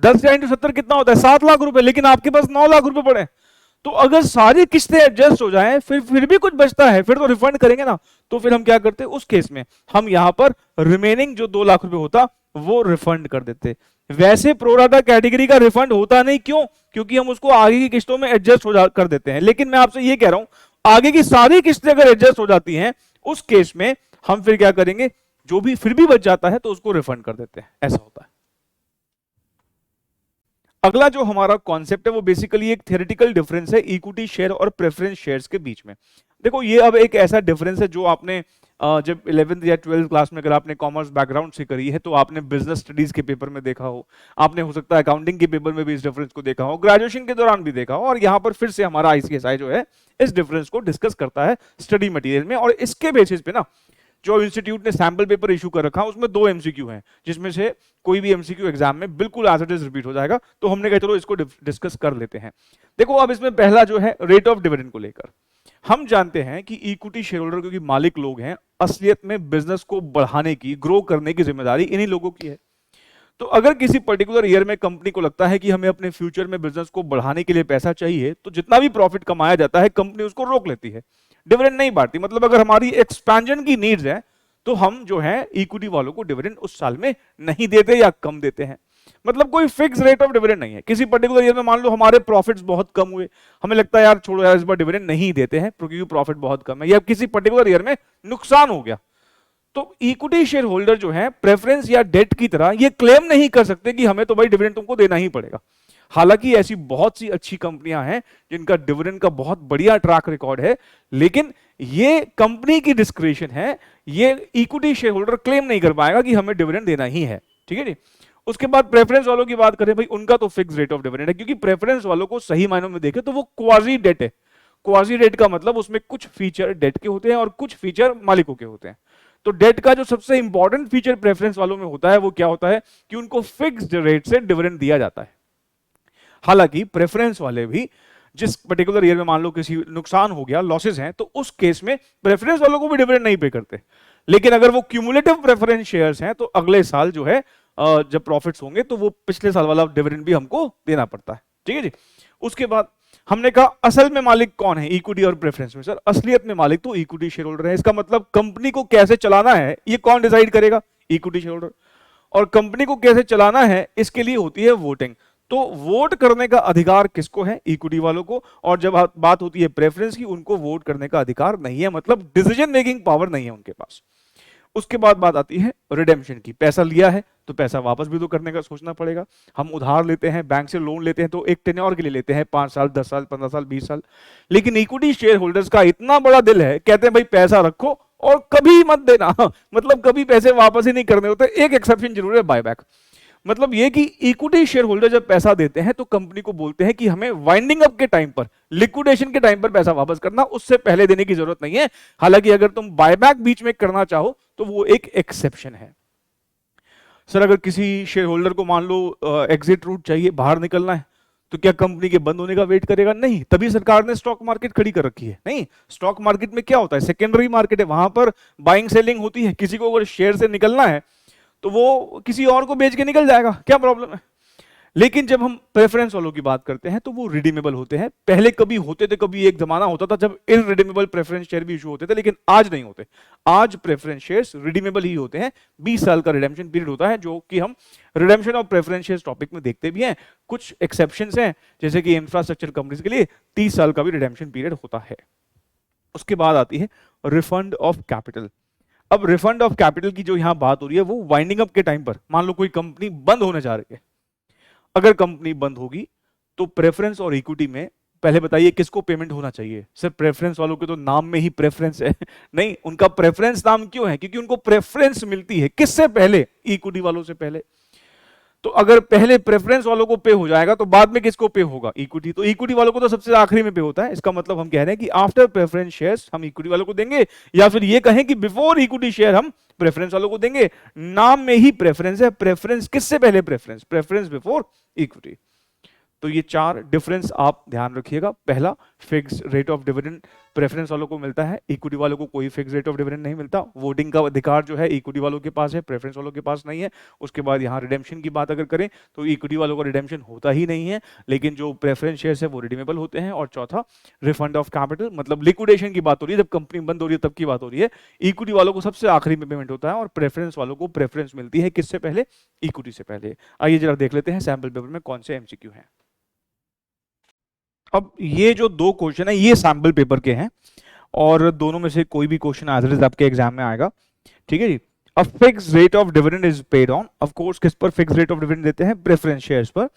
10 इंटू 70 कितना होता है, 7 लाख रुपए, लेकिन आपके पास 9 लाख रुपए पड़े। तो अगर सारी किस्तें एडजस्ट हो जाएं, फिर भी कुछ बचता है, फिर तो रिफंड करेंगे ना, तो फिर हम क्या करते, उस केस में हम यहां पर रिमेनिंग जो 2 लाख रुपए होता वो रिफंड कर देते। वैसे प्रोराटा कैटेगरी का रिफंड होता नहीं, क्यों? क्योंकि हम उसको आगे की किस्तों में एडजस्ट कर देते हैं। लेकिन मैं आपसे ये कह रहा हूं, आगे की सारी किस्तें अगर एडजस्ट हो जाती हैं, उस केस में हम फिर क्या करेंगे, जो भी फिर भी बच जाता है तो उसको रिफंड कर देते हैं, ऐसा होता है। अगला जो हमारा कॉन्सेप्ट है वो बेसिकली एक थ्योरेटिकल डिफरेंस है इक्विटी शेयर और प्रेफरेंस शेयर्स के बीच में। देखो ये अब एक ऐसा डिफरेंस है जो आपने जब 11th या 12th क्लास में अगर आपने कॉमर्स बैकग्राउंड से करी है तो आपने बिजनेस स्टडीज के पेपर में देखा हो, आपने हो सकता है अकाउंटिंग के पेपर में भी इस डिफरेंस को देखा हो, ग्रेजुएशन के दौरान भी देखा हो, और यहाँ पर फिर से हमारा आईसीएसआई जो है इस डिफरेंस को डिस्कस करता है स्टडी मटेरियल में। और इसके बेसिस पे ना जो इंस्टीट्यूट ने सैंपल पेपर इशू कर रखा उसमें 2 एमसीक्यू हैं, जिसमें से कोई भी एमसीक्यू एग्जाम में बिल्कुल एज इट इज रिपीट हो जाएगा, तो हमने कहा चलो इसको डिस्कस कर लेते हैं। देखो अब इसमें पहला जो है रेट ऑफ डिविडेंड को लेकर, हम जानते हैं कि इक्विटी शेयर होल्डर क्योंकि मालिक लोग हैं, असलियत में बिजनेस को बढ़ाने की, ग्रो करने की जिम्मेदारी इन्हीं लोगों की है। तो अगर किसी पर्टिकुलर ईयर में कंपनी को लगता है कि हमें अपने फ्यूचर में बिजनेस को बढ़ाने के लिए पैसा चाहिए, तो जितना भी प्रॉफिट कमाया जाता है कंपनी उसको रोक लेती है, डिविडेंड नहीं बांटती। मतलब अगर हमारी एक्सपेंशन की नीड्स है तो हम जो है इक्विटी वालों को डिविडेंड उस साल में नहीं देते या कम देते हैं। मतलब कोई फिक्स रेट ऑफ डिविडेंड नहीं है। किसी पर्टिकुलर ईयर में मान लो हमारे प्रॉफिट्स बहुत कम हुए, हमें लगता है यार छोड़ो यार इस बार डिविडेंड नहीं देते हैं क्योंकि प्रॉफिट बहुत कम है, या किसी पर्टिकुलर ईयर में नुकसान हो गया, तो इक्विटी शेयर होल्डर जो है प्रेफरेंस या डेट की तरह ये क्लेम नहीं कर सकते कि हमें तो भाई डिविडेंड तुमको देना ही पड़ेगा। हालांकि ऐसी बहुत सी अच्छी कंपनियां हैं जिनका डिविडेंड का बहुत बढ़िया ट्रैक रिकॉर्ड है, लेकिन ये कंपनी की डिस्क्रिप्शन है, ये इक्विटी शेयर होल्डर क्लेम नहीं कर पाएगा कि हमें डिविडेंड देना ही है। ठीक है जी। उसके बाद प्रेफरेंस वालों की बात करें, भाई उनका तो फिक्स रेट ऑफ डिविडेंड है, क्योंकि प्रेफरेंस वालों को सही मायनों में देखें तो वो क्वाजी डेट है। क्वाजी डेट का मतलब उसमें कुछ फीचर डेट के होते हैं और कुछ फीचर मालिकों के होते हैं। तो डेट का जो सबसे इंपॉर्टेंट फीचर प्रेफरेंस वालों में होता है वो क्या होता है कि उनको फिक्स्ड रेट से डिविडेंड दिया जाता है। हालांकि प्रेफरेंस वाले भी जिस पर्टिकुलर ईयर में मान लो किसी नुकसान हो गया, लॉसेस हैं, तो उस केस में प्रेफरेंस वालों को भी डिविडेंड नहीं पे करते। लेकिन अगर वो क्यूमुलेटिव प्रेफरेंस शेयर्स हैं तो अगले साल जो है जब प्रॉफिट्स होंगे तो वो पिछले साल वाला डिविडेंड भी हमको देना पड़ता है, ठीक है जी। उसके बाद हमने कहा असल में मालिक कौन है इक्विटी और प्रेफरेंस में? सर असलियत में मालिक तो इक्विटी शेयर होल्डर है। इसका मतलब कंपनी को कैसे चलाना है ये कौन डिसाइड करेगा? Equity share holder. और कंपनी को कैसे चलाना है इसके लिए होती है वोटिंग। तो वोट करने का अधिकार किसको है? इक्विटी वालों को। और जब बात होती है प्रेफरेंस की, उनको वोट करने का अधिकार नहीं है, मतलब डिसीजन मेकिंग पावर नहीं है उनके पास। उसके बाद बात आती है रिडेम्पशन की। पैसा लिया है तो पैसा वापस भी तो करने का सोचना पड़ेगा। हम उधार लेते हैं, बैंक से लोन लेते हैं तो एक टेन्योर के लिए लेते हैं, 5 साल 10 साल 15 साल 20 साल। लेकिन इक्विटी शेयर होल्डर्स का इतना बड़ा दिल है, कहते हैं भाई पैसा रखो और कभी मत देना मतलब कभी पैसे वापस ही नहीं करने होते। एक एक्सेप्शन जरूर है, बायबैक। मतलब ये कि इक्विटी शेयर होल्डर जब पैसा देते हैं तो कंपनी को बोलते हैं कि हमें वाइंडिंग अप के टाइम पर, लिक्विडेशन के टाइम पर पैसा वापस करना, उससे पहले देने की जरूरत नहीं है। हालांकि अगर तुम बायबैक बीच में करना चाहो तो वो एक एक्सेप्शन है। सर अगर किसी शेयर होल्डर को मान लो एग्जिट रूट चाहिए, बाहर निकलना है, तो क्या कंपनी के बंद होने का वेट करेगा? नहीं। तभी सरकार ने स्टॉक मार्केट खड़ी कर रखी है। नहीं, स्टॉक मार्केट में क्या होता है? सेकेंडरी मार्केट है, वहां पर बाइंग सेलिंग होती है। किसी को अगर शेयर से निकलना है तो वो किसी और को बेच के निकल जाएगा, क्या प्रॉब्लम है? लेकिन जब हम प्रेफरेंस वालों की बात करते हैं तो वो रिडीमेबल होते हैं। पहले कभी होते थे, कभी एक जमाना होता था जब इनरिडीमेबल प्रेफरेंस शेयर भी इशू होते थे, लेकिन आज नहीं होते। आज प्रेफरेंस शेयर्स रिडीमेबल ही होते हैं। 20 साल का रिडेम्पशन पीरियड होता है, जो कि हम redemption of preference shares topic में देखते भी हैं। कुछ एक्सेप्शंस हैं, जैसे कि इंफ्रास्ट्रक्चर कंपनीज के लिए 30 साल का भी रिडेम्पशन पीरियड होता है। उसके बाद आती है रिफंड ऑफ कैपिटल। अब रिफंड ऑफ कैपिटल की जो यहां बात हो रही है वो वाइंडिंग अप के टाइम पर, मान लो कोई कंपनी बंद होने जा रही है। अगर कंपनी बंद होगी तो प्रेफरेंस और इक्विटी में पहले बताइए किसको पेमेंट होना चाहिए? सर प्रेफरेंस वालों के तो नाम में ही प्रेफरेंस है नहीं, उनका प्रेफरेंस नाम क्यों है? क्योंकि उनको प्रेफरेंस मिलती है किससे पहले? इक्विटी वालों से पहले। तो अगर पहले प्रेफरेंस वालों को पे हो जाएगा तो बाद में किसको पे होगा? इक्विटी। तो इक्विटी वालों को तो सबसे आखिरी में पे होता है। इसका मतलब हम कह रहे हैं कि आफ्टर प्रेफरेंस शेयर्स हम इक्विटी वालों को देंगे, या फिर ये कहें कि बिफोर इक्विटी शेयर हम प्रेफरेंस वालों को देंगे। नाम में ही प्रेफरेंस है। प्रेफरेंस किससे पहले? प्रेफरेंस। Preference before equity. तो ये 4 डिफरेंस आप ध्यान रखिएगा। पहला, fix rate of dividend preference वालों को मिलता है, इक्विटी वालों को कोई फिक्स रेट ऑफ डिविडेंड नहीं मिलता। वोटिंग का अधिकार जो है इक्विटी वालों के पास है, प्रेफरेंस वालों के पास नहीं है। उसके बाद यहाँ रिडेम्पशन की बात अगर करें तो इक्विटी वालों का रिडेम्पशन होता ही नहीं है, लेकिन जो प्रेफरेंस शेयर्स है वो रिडीमेबल होते हैं। और चौथा, रिफंड ऑफ कैपिटल, मतलब लिक्विडेशन की बात हो रही है, जब कंपनी बंद हो रही है तब की बात हो रही है। इक्विटी वालों को सबसे आखिरी में पेमेंट होता है और प्रेफरेंस वालों को प्रेफरेंस मिलती है किससे पहले? इक्विटी से पहले। आइए जरा देख लेते हैं सैंपल पेपर में कौन से एमसीक्यू हैं। अब ये जो 2 क्वेश्चन है ये सैंपल पेपर के हैं और दोनों में से कोई भी क्वेश्चन एज इट इज आपके एग्जाम में आएगा, ठीक है जी। A fix rate of dividend is paid on, of course किस पर फिक्स रेट ऑफ डिविडेंड देते हैं? प्रेफरेंस शेयर्स पर।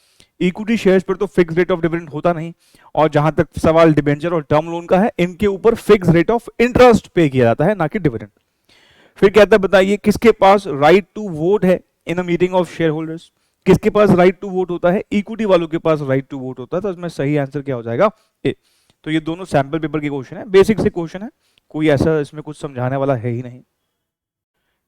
इक्विटी शेयर्स पर तो फिक्स रेट ऑफ डिविडेंड होता नहीं। और जहां तक सवाल डिबेंचर और टर्म लोन का है, इनके ऊपर फिक्स रेट ऑफ इंटरेस्ट पे किया जाता है, ना कि डिविडेंड। फिर कहता है बताइए किसके पास राइट टू वोट है in a meeting of share holders? किसके पास राइट टू वोट होता है? इक्विटी वालों के पास राइट टू वोट होता है। तो इसमें सही आंसर क्या हो जाएगा? ए। तो ये दोनों सैंपल पेपर के क्वेश्चन है, बेसिक से क्वेश्चन है, कोई ऐसा इसमें कुछ समझाने वाला है ही नहीं।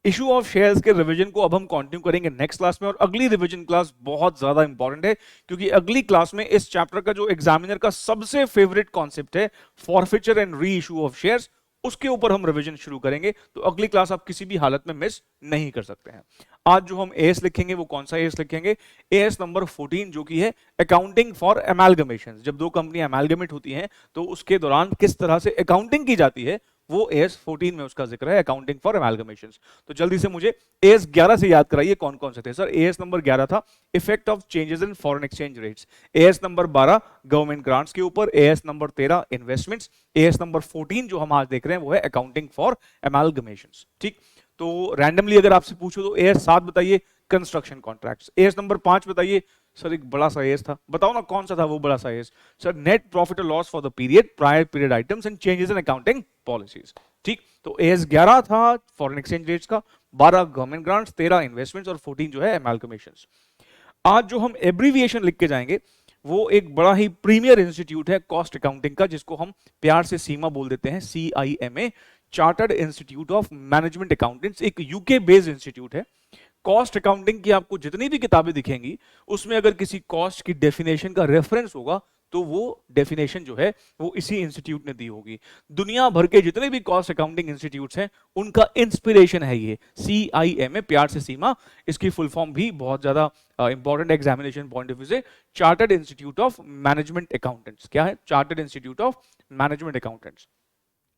इशू ऑफ शेयर्स के रिवीजन को अब हम कंटिन्यू करेंगे नेक्स्ट क्लास में, और अगली रिवीजन क्लास बहुत ज्यादा इंपॉर्टेंट है क्योंकि अगली क्लास में इस चैप्टर का जो एग्जामिनर का सबसे फेवरेट कॉन्सेप्ट है forfeiture and re issue of shares, उसके ऊपर हम रिवीजन शुरू करेंगे। तो अगली क्लास आप किसी भी हालत में मिस नहीं कर सकते हैं। आज जो हम एएस लिखेंगे वो कौन सा एएस लिखेंगे? एएस नंबर 14, जो कि है अकाउंटिंग फॉर एमालगमेशन। जब 2 कंपनी एमालगमेट होती हैं तो उसके दौरान किस तरह से अकाउंटिंग की जाती है, वो एएस 14 में उसका जिक्र है, अकाउंटिंग फॉर एमालगमेशंस। तो जल्दी से मुझे एएस 11 से याद कराइए कौन कौन से थे। सर एएस नंबर 11 था effect of changes in foreign exchange rates. As number 12 government grants के ऊपर। As number 13 investments. As number 14 जो हम आज देख रहे हैं वो है अकाउंटिंग फॉर एमालगमेशंस। ठीक, तो रैंडमली अगर आपसे पूछो तो एएस 7 बताइए कंस्ट्रक्शन कॉन्ट्रैक्ट्स। एएस नंबर 5 बताइए। सर एक बड़ा सा एएस था, बताओ ना कौन सा था वो बड़ा सा एएस? सर नेट प्रॉफिट और loss for the period, prior period items and changes in accounting policies. ठीक, तो एएस 11 था फॉरेन एक्सचेंज रेट्स का, 12 गवर्नमेंट ग्रांट्स, 13 इन्वेस्टमेंट्स और 14 जो है एमालगमेशंस। आज जो हम एब्रीविएशन लिख के जाएंगे वो एक बड़ा ही प्रीमियर इंस्टीट्यूट है कॉस्ट अकाउंटिंग का, जिसको हम प्यार से सीमा बोल देते हैं, CIMA, chartered institute of management accountants. एक यूके बेस्ड इंस्टीट्यूट है। कॉस्ट अकाउंटिंग की आपको जितनी भी किताबें दिखेंगी उसमें अगर किसी कॉस्ट की डेफिनेशन का रेफरेंस होगा तो वो डेफिनेशन जो है वो इसी इंस्टीट्यूट ने दी होगी। दुनिया भर के जितने भी कॉस्ट अकाउंटिंग इंस्टीट्यूट्स हैं उनका इंस्पिरेशन है ये CIMA, प्यार से सीमा। इसकी फुल फॉर्म भी बहुत ज्यादा important examination point of view से, chartered institute of management accountants. क्या है? Chartered institute of management accountants.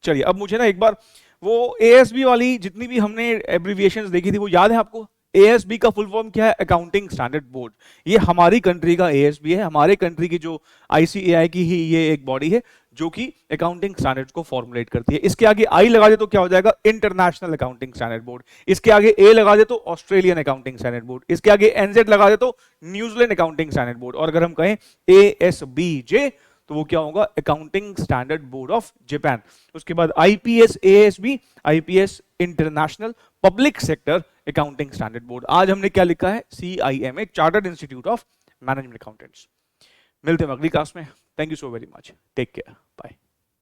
चलिए अब मुझे ना एक बार वो ASB वाली जितनी भी हमने एब्रिविएशंस देखी थी वो याद है आपको? ASB का फुल फॉर्म क्या है? Accounting standard board. ये हमारी कंट्री का ASB है, हमारे कंट्री की जो ICAI की ही ये एक बॉडी है जो कि अकाउंटिंग स्टैंडर्ड्स को फॉर्मुलेट करती है। इसके आगे I लगा दे तो क्या हो जाएगा? International accounting standard board. इसके आगे A लगा दे तो ऑस्ट्रेलियन अकाउंटिंग स्टैंडर्ड बोर्ड। इसके आगे NZ लगा दे तो न्यूजीलैंड अकाउंटिंग स्टैंडर्ड बोर्ड। और अगर हम कहें ASBJ तो वो क्या होगा? Accounting standard board of Japan. उसके बाद IPS ASB, IPS international public sector accounting standard board. आज हमने क्या लिखा है? CIMA, chartered institute of management accountants. मिलते हैं अगली क्लास में। Thank you so very much, take care, bye.